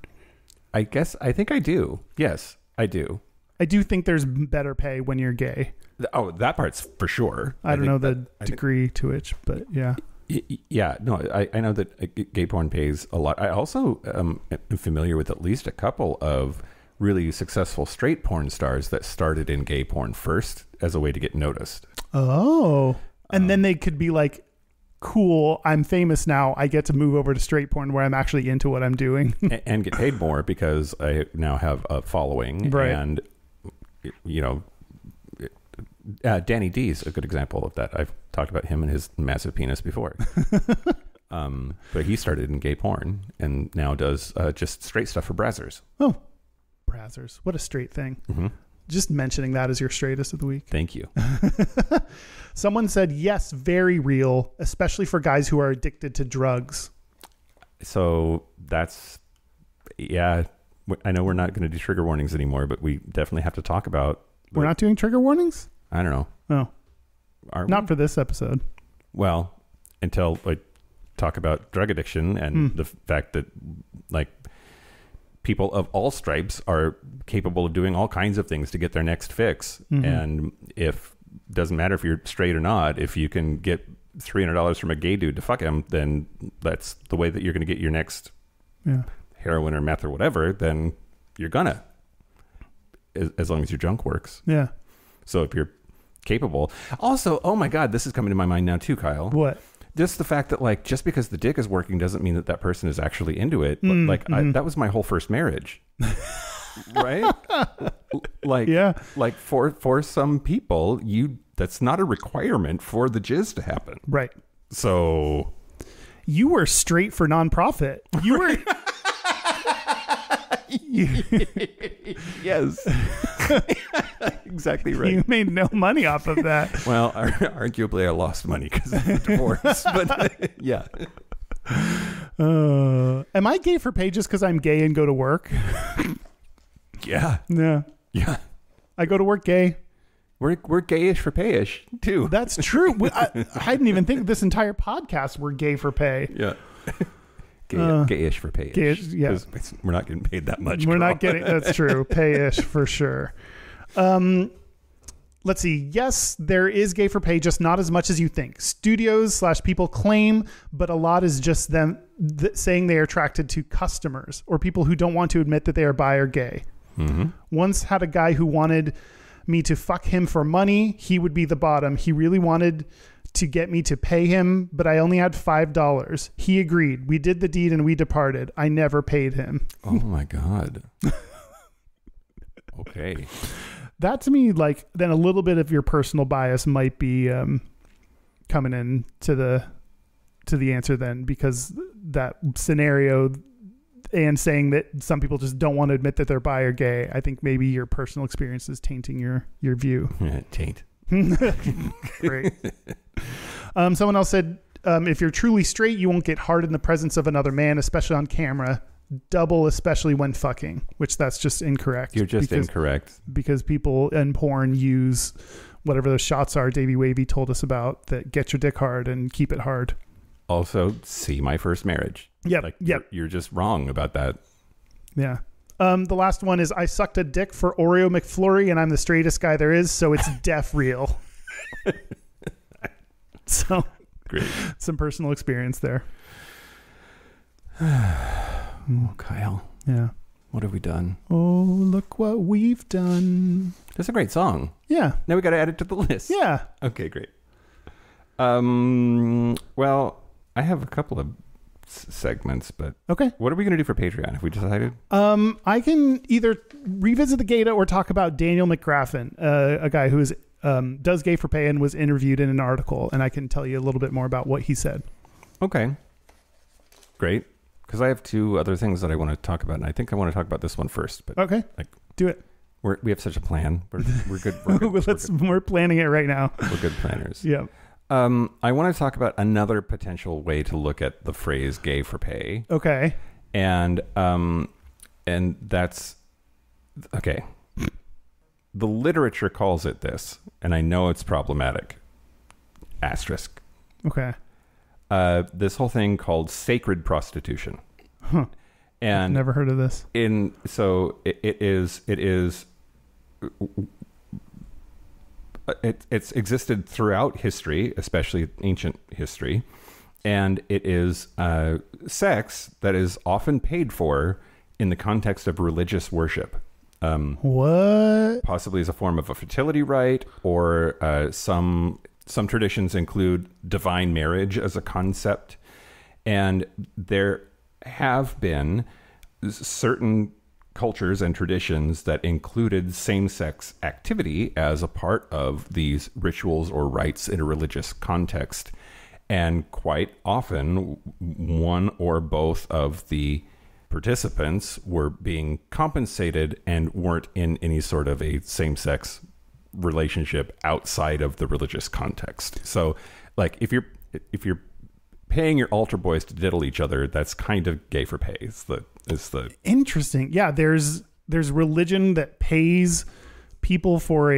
I think I do. Yes, I do. I do think there's better pay when you're gay. Oh, that part's for sure. I don't know the degree to which, but yeah. Yeah, no, I know that gay porn pays a lot. I also am familiar with at least a couple of really successful straight porn stars that started in gay porn first as a way to get noticed. Oh, and then they could be like, cool, I'm famous now. I get to move over to straight porn where I'm actually into what I'm doing. And get paid more because I now have a following. Right. And, you know, Danny D's a good example of that. I've talked about him and his massive penis before. But he started in gay porn and now does just straight stuff for Brazzers. Oh, Brazzers. What a straight thing. Mm-hmm. Just mentioning that as your straightest of the week. Thank you. Someone said, yes, very real, especially for guys who are addicted to drugs. So that's, yeah, I know we're not going to do trigger warnings anymore, but we definitely have to talk about. We're not doing trigger warnings? I don't know. Oh, Are not we? for this episode. Well, until I talk about drug addiction and the fact that like people of all stripes are capable of doing all kinds of things to get their next fix. Mm-hmm. And if doesn't matter if you're straight or not, if you can get $300 from a gay dude to fuck him, then that's the way that you're going to get your next heroin or meth or whatever, then you're gonna, as long as your junk works. Yeah. So if you're capable. Also, oh my God, this is coming to my mind now too, Kyle. What? Just the fact that like, just because the dick is working doesn't mean that that person is actually into it. That was my whole first marriage. Right? Like, Yeah. like for some people, that's not a requirement for the jizz to happen. Right. So You were straight for nonprofit. You were. yes. Exactly right. You made no money off of that. Well, arguably I lost money because of the divorce, but yeah. Am I gay for pay just because I'm gay and go to work? Yeah. Yeah. Yeah. I go to work gay. We're gayish for payish too. That's true. I didn't even think this entire podcast we're gay for pay. Yeah. Gayish for payish. Gayish, yeah. 'Cause we're not getting paid that much. We're not getting, that's true. Pay-ish for sure. Let's see. Yes, there is gay for pay, just not as much as you think. Studios / people claim, but a lot is just them saying they are attracted to customers or people who don't want to admit that they are bi or gay. Mm-hmm. Once had a guy who wanted me to fuck him for money. He would be the bottom. He really wanted to get me to pay him, but I only had $5. He agreed. We did the deed and we departed. I never paid him. Oh my God. Okay. That to me, like, then a little bit of your personal bias might be coming in to the answer then, because that scenario and saying that some people just don't want to admit that they're bi or gay, I think maybe your personal experience is tainting your view. Taint. Great. Someone else said, if you're truly straight, you won't get hard in the presence of another man, especially on camera. Double, especially when fucking, which that's just incorrect. You're just incorrect. Because people in porn use whatever those shots are Davey Wavy told us about that get your dick hard and keep it hard. Also, see My First Marriage. Yep. Like, yep. You're just wrong about that. Yeah. The last one is I sucked a dick for Oreo McFlurry and I'm the straightest guy there is, so it's def real. So Great. Some personal experience there. Oh, Kyle. Yeah. What have we done? Oh, look what we've done. That's a great song. Yeah. Now we got to add it to the list. Yeah. Okay, great. Well, I have a couple of segments, but Okay. what are we going to do for Patreon? Have we decided? I can either revisit the Gata or talk about Daniel McGraffin, a guy who is does gay for pay and was interviewed in an article, and I can tell you a little bit more about what he said. Okay. Great. Because I have two other things that I want to talk about, and I think I want to talk about this one first. But Okay. like, do it. we have such a plan. We're good. We're good. We're planning it right now. We're good planners. Yeah. I want to talk about another potential way to look at the phrase "gay for pay," Okay. and that's okay. The literature calls it this, and I know it's problematic. Asterisk. Okay. This whole thing called sacred prostitution. Huh. And Never heard of this. It's existed throughout history, especially ancient history, And it is sex that is often paid for in the context of religious worship. What? Possibly as a form of a fertility rite, or some traditions include divine marriage as a concept. And there have been certain cultures and traditions that included same-sex activity as a part of these rituals or rites in a religious context. And quite often, one or both of the participants were being compensated and weren't in any sort of a same-sex relationship outside of the religious context. So, like, if you're paying your altar boys to diddle each other, that's kind of gay for pay. Is the interesting. Yeah, there's religion that pays people for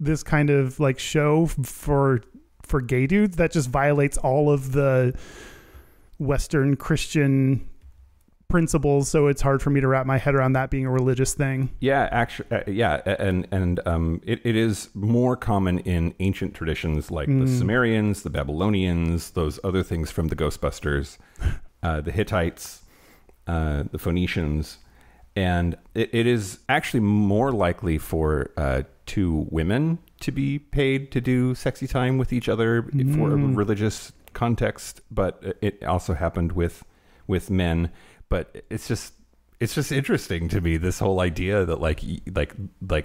this kind of like show for gay dudes that just violates all of the Western Christian principles, so it's hard for me to wrap my head around that being a religious thing. Yeah, actually, it is more common in ancient traditions like the Sumerians, the Babylonians, those other things from the Ghostbusters, the Hittites, the Phoenicians, and it is actually more likely for two women to be paid to do sexy time with each other for a religious context, but it also happened with men. But it's just interesting to me, this whole idea that like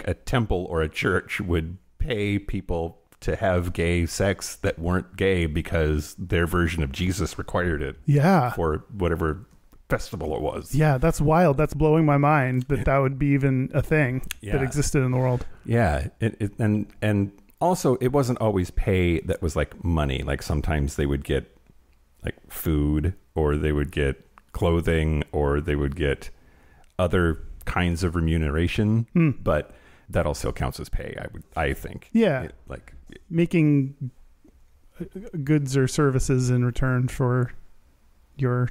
a temple or a church would pay people to have gay sex that weren't gay because their version of Jesus required it. Yeah. For whatever festival it was. Yeah, that's wild. That's blowing my mind that would be even a thing that existed in the world. Yeah, and also it wasn't always pay that was like money. Like sometimes they would get like food, or they would get clothing, or they would get other kinds of remuneration, but that also counts as pay, I think. Yeah. Like making goods or services in return for your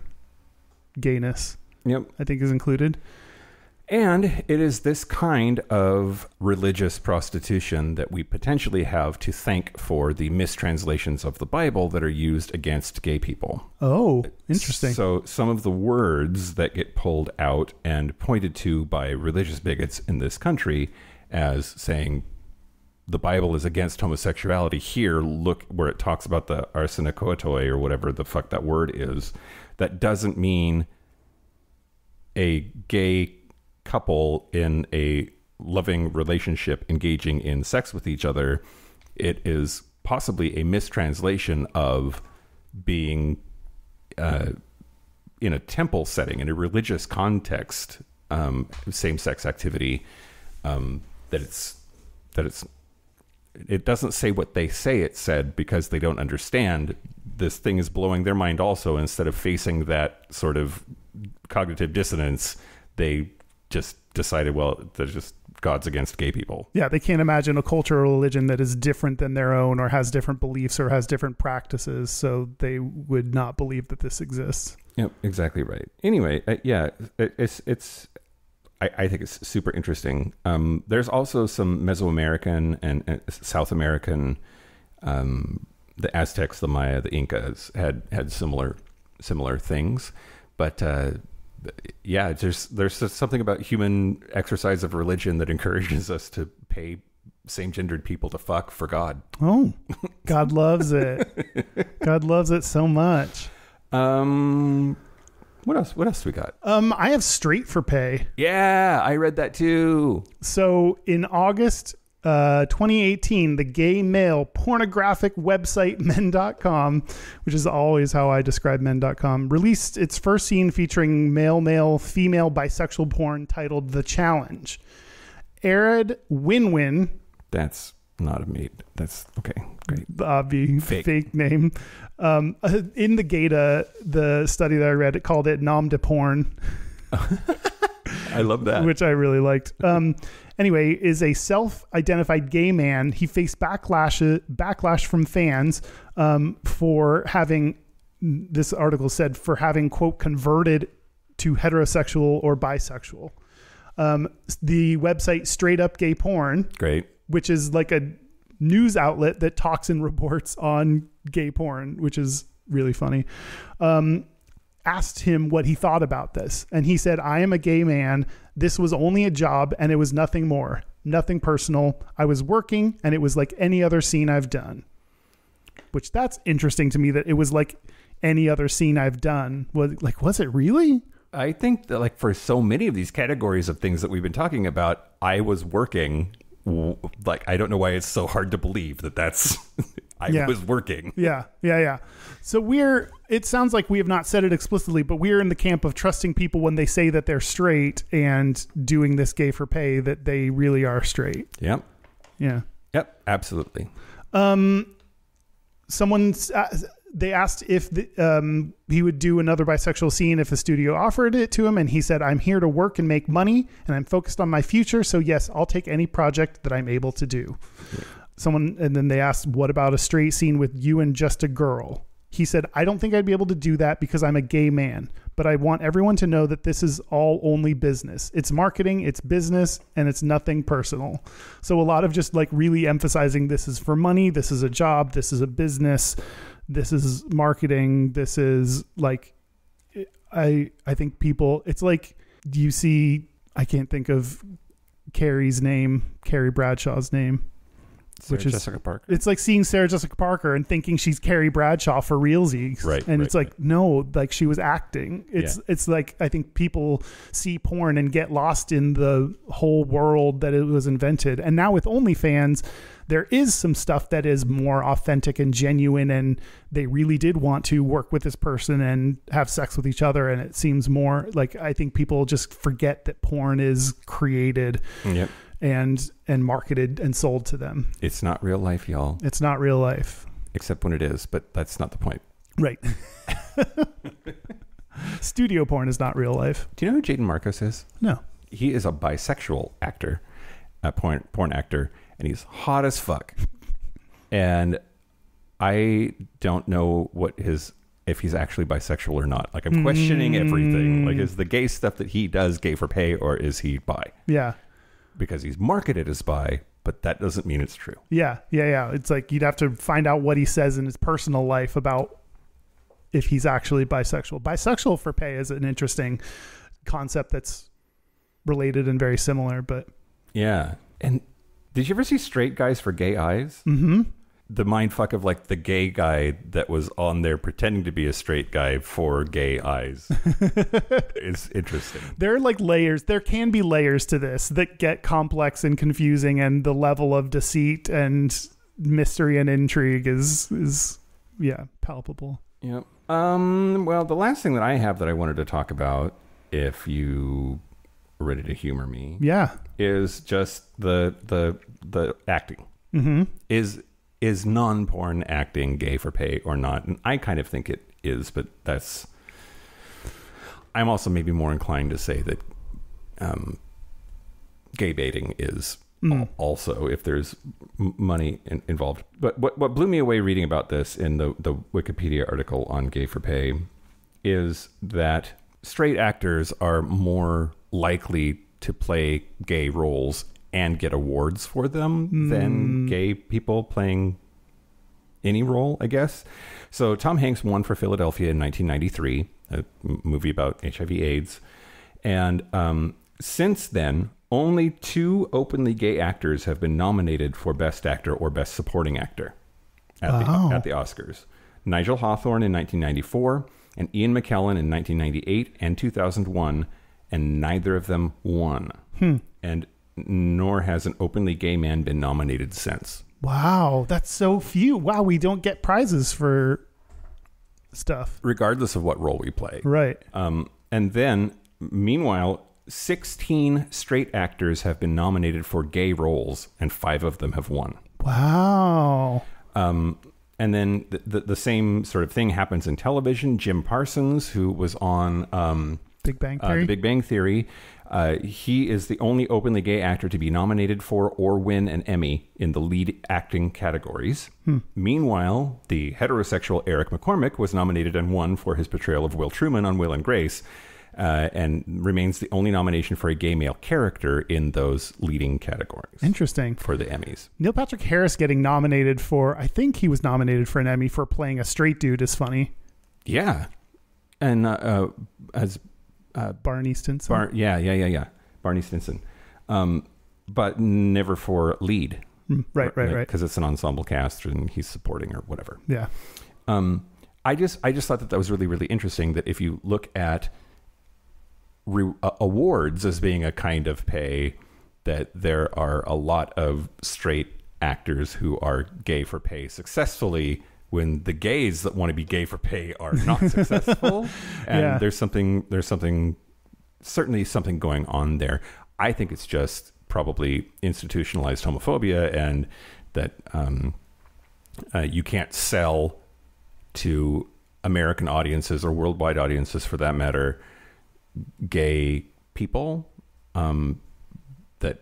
gayness. Yep. I think is included. And it is this kind of religious prostitution that we potentially have to thank for the mistranslations of the Bible that are used against gay people. Oh, interesting. So some of the words that get pulled out and pointed to by religious bigots in this country as saying the Bible is against homosexuality, here, look where it talks about the arsenokoitai or whatever the fuck that word is. That doesn't mean a gay couple in a loving relationship engaging in sex with each other. It is possibly a mistranslation of being in a temple setting, in a religious context, same-sex activity, it doesn't say what they say it said because they don't understand. This thing is blowing their mind also. Instead of facing that sort of cognitive dissonance, they just decided, well, there's just God's against gay people. Yeah, they can't imagine a culture or religion that is different than their own, or has different beliefs, or has different practices, so they would not believe that this exists. Yep, exactly right. Anyway, I think it's super interesting. There's also some Mesoamerican and South American, the Aztecs, the Maya, the Incas had similar things, but there's just something about human exercise of religion that encourages us to pay same-gendered people to fuck for God. Oh, God loves it. God loves it so much. What else we got? I have Straight for Pay. Yeah, I read that too. So in August 2018, the gay male pornographic website men.com, which is always how I describe men.com, released its first scene featuring male, female, bisexual porn titled The Challenge. Arid Winwin. That's not a maid. That's okay. Great. The fake name. In the Gata, the study that I read, it called it Nom de Porn. I love that. Which I really liked. Anyway, is a self-identified gay man. He faced backlash from fans for having, this article said, for having, quote, converted to heterosexual or bisexual. The website Straight Up Gay Porn, great, which is like a news outlet that talks and reports on gay porn, which is really funny. Asked him what he thought about this. And he said, I am a gay man. This was only a job and it was nothing more, nothing personal. I was working and it was like any other scene I've done. Which that's interesting to me that it was like any other scene I've done. Was it really? I think that like for so many of these categories of things that we've been talking about, I was working. Like, I don't know why it's so hard to believe that that's I was working. Yeah. So it sounds like we have not said it explicitly, but we're in the camp of trusting people when they say that they're straight and doing this gay for pay, that they really are straight. Yep. Yeah. Yep. Absolutely. They asked if he would do another bisexual scene if the studio offered it to him. And he said, I'm here to work and make money and I'm focused on my future. So yes, I'll take any project that I'm able to do. Yeah. And then they asked, what about a straight scene with you and just a girl? He said, I don't think I'd be able to do that because I'm a gay man, but I want everyone to know that this is all only business. It's marketing, it's business, and it's nothing personal. So a lot of just like really emphasizing this is for money. This is a job. This is a business. This is marketing. This is like, I think people, it's like, you see, I can't think of Carrie Bradshaw's name. Sarah Jessica Parker. It's like seeing Sarah Jessica Parker and thinking she's Carrie Bradshaw for realsies. Right. And it's like, no, like she was acting. It's like, I think people see porn and get lost in the whole world that it was invented. And now with OnlyFans, there is some stuff that is more authentic and genuine. And they really did want to work with this person and have sex with each other. And it seems more like, I think people just forget that porn is created. Yep. And marketed and sold to them. It's not real life, y'all. It's not real life. Except when it is, but that's not the point. Right. Studio porn is not real life. Do you know who Jaden Marcos is? No. He is a bisexual actor, a porn actor, and he's hot as fuck. And I don't know if he's actually bisexual or not. Like, I'm questioning everything. Like, is the gay stuff that he does gay for pay, or is he bi? Yeah. Because he's marketed as bi, but that doesn't mean it's true. Yeah. It's like you'd have to find out what he says in his personal life about if he's actually bisexual. Bisexual for pay is an interesting concept that's related and very similar, but... Yeah. And did you ever see Straight Guys for Gay Eyes? Mm-hmm. The mindfuck of like the gay guy that was on there pretending to be a straight guy for gay eyes is interesting. There are like layers. There can be layers to this that get complex and confusing, and the level of deceit and mystery and intrigue is palpable. Yep. Well, the last thing that I have that I wanted to talk about, if you are ready to humor me, is just the acting. Mm-hmm. Is non-porn acting gay for pay or not? And I kind of think it is, but I'm also maybe more inclined to say that gay baiting is also, if there's money involved. But what blew me away reading about this in the Wikipedia article on gay for pay is that straight actors are more likely to play gay roles and get awards for them than gay people playing any role, I guess. So Tom Hanks won for Philadelphia in 1993, a movie about HIV/AIDS. And since then, only 2 openly gay actors have been nominated for Best Actor or Best Supporting Actor at the Oscars. Nigel Hawthorne in 1994 and Ian McKellen in 1998 and 2001, and neither of them won. And nor has an openly gay man been nominated since. Wow, that's so few. Wow, we don't get prizes for stuff. Regardless of what role we play. Right. And then, meanwhile, 16 straight actors have been nominated for gay roles, and 5 of them have won. Wow. And then the same sort of thing happens in television. Jim Parsons, who was on... Big Bang Theory. The Big Bang Theory. He is the only openly gay actor to be nominated for or win an Emmy in the lead acting categories. Meanwhile, the heterosexual Eric McCormick was nominated and won for his portrayal of Will Truman on Will and Grace. and remains the only nomination for a gay male character in those leading categories. Interesting. For the Emmys. Neil Patrick Harris getting nominated for, I think he was nominated for an Emmy for playing a straight dude is funny. Yeah. And as Barney Stinson. Yeah. Barney Stinson. But never for lead. Right. Because it's an ensemble cast and he's supporting or whatever. Yeah. I just thought that was really, really interesting, that if you look at awards as being a kind of pay, that there are a lot of straight actors who are gay for pay successfully when the gays that want to be gay for pay are not successful. And there's certainly something going on there. I think it's just probably institutionalized homophobia, and that you can't sell to American audiences or worldwide audiences, for that matter, gay people, that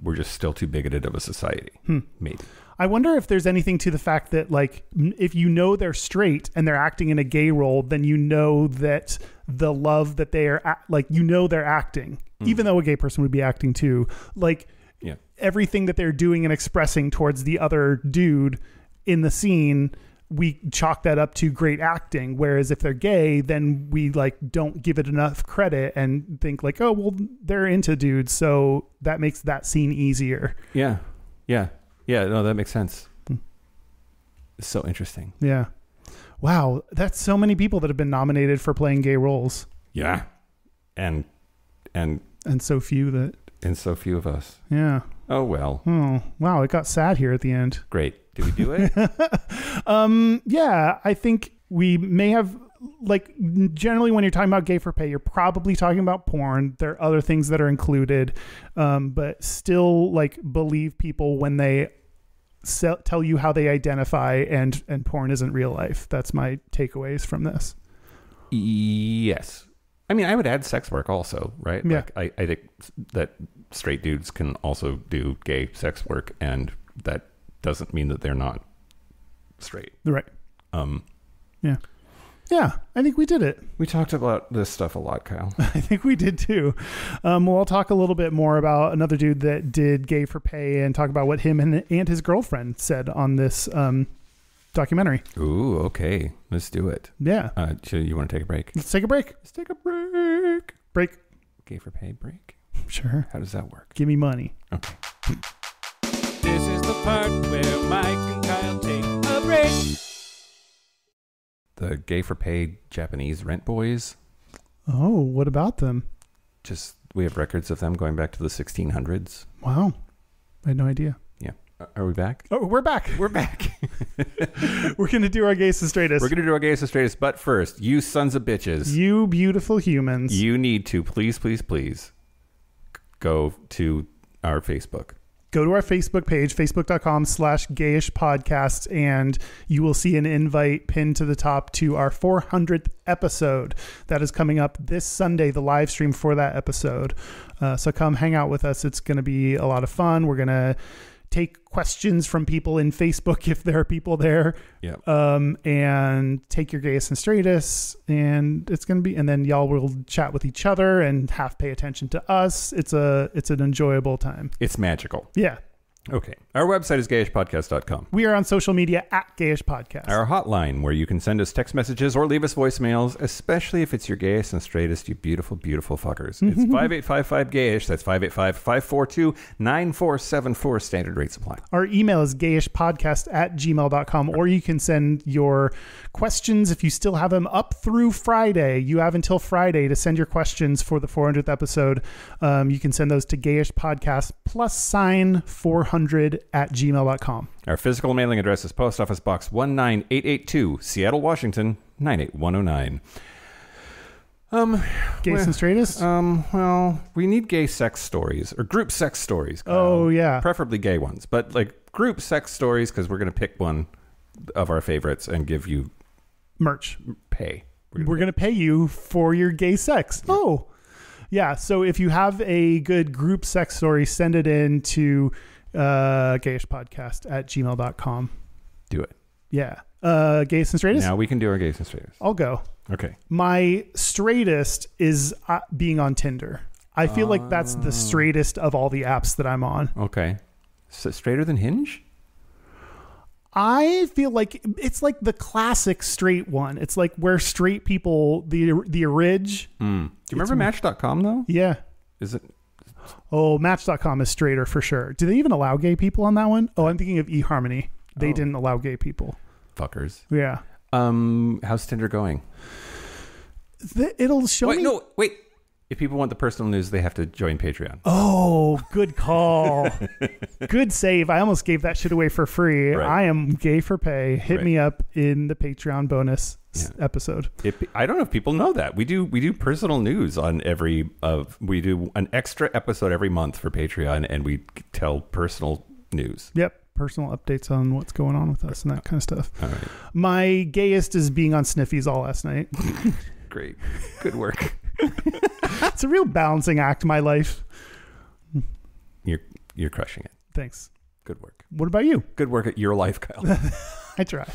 we're just still too bigoted of a society. Maybe. I wonder if there's anything to the fact that, like, if you know they're straight and they're acting in a gay role, then you know that the love that they are, they're acting, even though a gay person would be acting too. Like, everything that they're doing and expressing towards the other dude in the scene, we chalk that up to great acting. Whereas if they're gay, then we don't give it enough credit and think like, oh, well, they're into dudes, so that makes that scene easier. Yeah. No, that makes sense. It's so interesting. Yeah. Wow. That's so many people that have been nominated for playing gay roles. Yeah. And so few of us. Yeah. Oh, well. Oh, wow. It got sad here at the end. Great. Did we do it? Yeah, I think we may have, generally when you're talking about gay for pay, you're probably talking about porn. There are other things that are included, but still believe people when they tell you how they identify, and porn isn't real life. That's my takeaways from this. Yes. I mean, I would add sex work also, right? Yeah. I think that straight dudes can also do gay sex work, and that doesn't mean that they're not straight. Right. Yeah, I think we did it. We talked about this stuff a lot, Kyle. I think we did too. We'll talk a little bit more about another dude that did gay for pay and talk about what him and his girlfriend said on this documentary. Ooh, okay. Let's do it. Yeah. You want to take a break? Let's take a break. Let's take a break. Break. Gay for pay break? Sure. How does that work? Give me money. Okay. This is the part where Mike and Kyle take a break. The gay for pay Japanese rent boys. Oh, what about them? We have records of them going back to the 1600s. Wow. I had no idea. Yeah. Are we back? Oh, we're back. We're back. We're going to do our gays and straightest. We're going to do our gays and straightest, but first, you sons of bitches. You beautiful humans. You need to please go to our Facebook. Go to our Facebook page, facebook.com/gayishpodcast, and you will see an invite pinned to the top to our 400th episode that is coming up this Sunday, the live stream for that episode. So come hang out with us. It's going to be a lot of fun. We're going to take questions from people in Facebook if there are people there. Yeah. And take your gayest and straightest, and it's going to be, and then y'all will chat with each other and pay attention to us. It's an enjoyable time. It's magical. Yeah. Okay. Our website is gayishpodcast.com. We are on social media at Gayish Podcast. Our hotline, where you can send us text messages or leave us voicemails, especially if it's your gayest and straightest, you beautiful, beautiful fuckers. It's 5855-GAYISH. That's 585-542-9474. Standard rate supply. Our email is gayishpodcast@gmail.com, or you can send your questions if you still have them up through Friday. You have until Friday to send your questions for the 400th episode. You can send those to gayishpodcast +400@gmail.com. Our physical mailing address is Post Office Box 19882, Seattle, Washington, 98109. Gays and straightest? Well, we need gay sex stories or group sex stories. Kyle. Oh, yeah. Preferably gay ones, but group sex stories, because we're going to pick one of our favorites and give you merch. Pay. We're going to pay you for your gay sex. Yeah. Oh, yeah. So if you have a good group sex story, send it in to gayishpodcast@gmail.com. Do it. Yeah. Gays and straightest? Now we can do our gays and straightest. I'll go. Okay. My straightest is being on Tinder. I feel like that's the straightest of all the apps that I'm on. Okay. So straighter than Hinge? I feel like it's like the classic straight one. It's like where straight people, the orig. Do you remember Match.com though? Yeah. Is it? Oh, Match.com is straighter for sure. Do they even allow gay people on that one? Oh, I'm thinking of eHarmony. They didn't allow gay people. Fuckers. Yeah. How's Tinder going? It'll show me. No, wait. If people want the personal news, they have to join Patreon. Oh, good call. Good save. I almost gave that shit away for free. Right. I am gay for pay. Hit Right. me up in the Patreon bonus episode. I don't know if people know that we do personal news on every we do an extra episode every month for Patreon, and we tell personal news. Yep. Personal updates on what's going on with us and that kind of stuff. All right. My gayest is being on Sniffies all last night. Great. Good work. It's a real balancing act, my life. You're crushing it. Thanks. Good work. What about you? Good work at your life, Kyle. I try.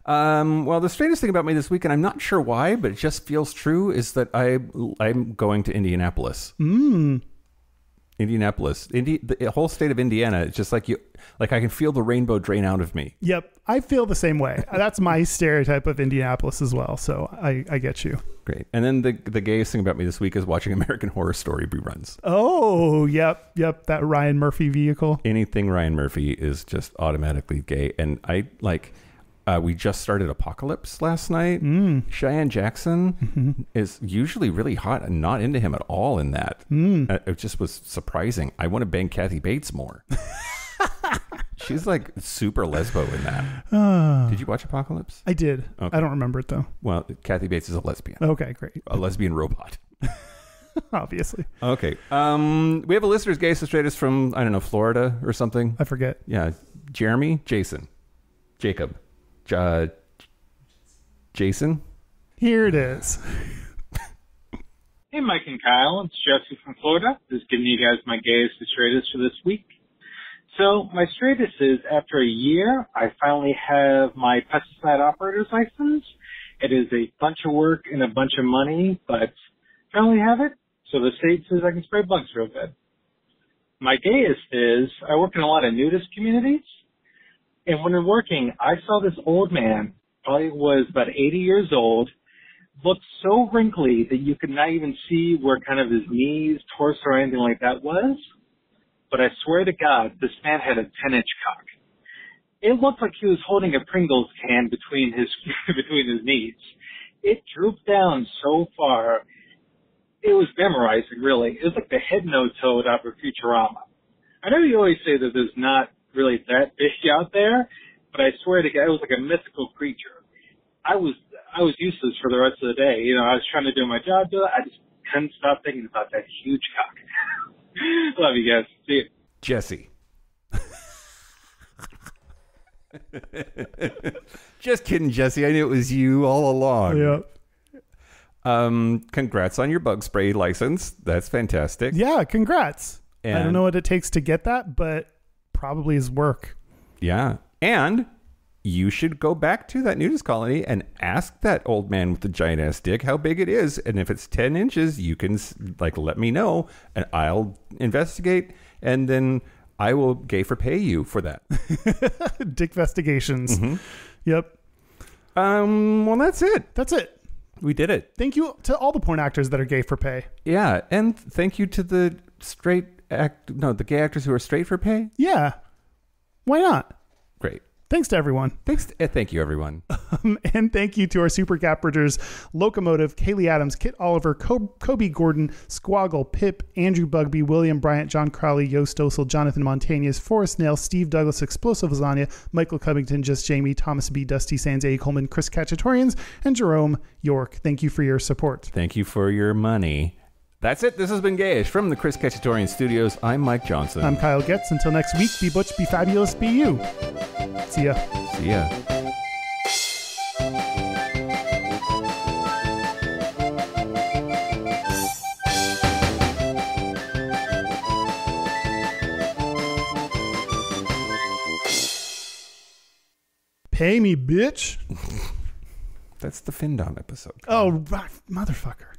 Well, the straightest thing about me this week, and I'm not sure why, but it just feels true, is that I'm going to Indianapolis. Indianapolis, the whole state of Indiana. It's just like I can feel the rainbow drain out of me. Yep. I feel the same way. That's my stereotype of Indianapolis as well. So I get you. Great. And then the gayest thing about me this week is watching American Horror Story reruns. Oh, yep. That Ryan Murphy vehicle. Anything Ryan Murphy is just automatically gay. And I we just started Apocalypse last night. Cheyenne Jackson is usually really hot and not into him at all in that. It just was surprising. I want to bang Kathy Bates more. She's like super lesbo in that. Did you watch Apocalypse? I did. Okay. I don't remember it though. Well, Kathy Bates is a lesbian. Okay, great. A lesbian robot. Obviously. Okay. We have a listener's gay straightest from, I don't know, Florida or something. I forget. Yeah. Jeremy, Jason, Jacob, Jason. Here it is. Hey, Mike and Kyle. It's Jesse from Florida. Just giving you guys my gayest and straightest for this week. So my straightest is, after a year, I finally have my pesticide operator's license. It is a bunch of work and a bunch of money, but finally have it. So the state says I can spray bugs real good. My gayest is, I work in a lot of nudist communities. And when I'm working, I saw this old man, probably was about 80 years old, looked so wrinkly that you could not even see where kind of his knees, torso, or anything like that was. But I swear to God, this man had a 10-inch cock. It looked like he was holding a Pringles can between his knees. It drooped down so far, it was memorizing, really. It was like the head-no toad out of Futurama. I know you always say that there's not really that big out there, but I swear to God, it was like a mythical creature. I was useless for the rest of the day. You know, I was trying to do my job. I just couldn't stop thinking about that huge cock. Love you guys. See you. Jesse. Just kidding, Jesse. I knew it was you all along. Yeah. Congrats on your bug spray license. That's fantastic. Yeah, congrats. I don't And- know what it takes to get that, but probably is work. Yeah. And you should go back to that nudist colony and ask that old man with the giant ass dick how big it is. And if it's 10 inches, you can let me know and I'll investigate. And then I will gay for pay you for that. Dick investigations. Yep. Well, that's it. That's it. We did it. Thank you to all the porn actors that are gay for pay. Yeah. And thank you to the the gay actors who are straight for pay. Yeah. Why not? Great. Thanks to everyone. Thank you, everyone. And thank you to our super cappers, Locomotive, Kaylee Adams, Kit Oliver, Kobe Gordon, Squoggle, Pip, Andrew Bugby, William Bryant, John Crowley, Yost Stossel, Jonathan Montañez, Forrest Nail, Steve Douglas, Explosive Lasagna, Michael Covington, Just Jamie, Thomas B, Dusty Sands, A. Coleman, Chris Cacciatorians, and Jerome York. Thank you for your support. Thank you for your money. That's it. This has been Gayish from the Chris Cacciatorian Studios. I'm Mike Johnson. I'm Kyle Getz. Until next week, be butch, be fabulous, be you. See ya. See ya. Pay me, bitch. That's the Findom episode. Oh, motherfucker.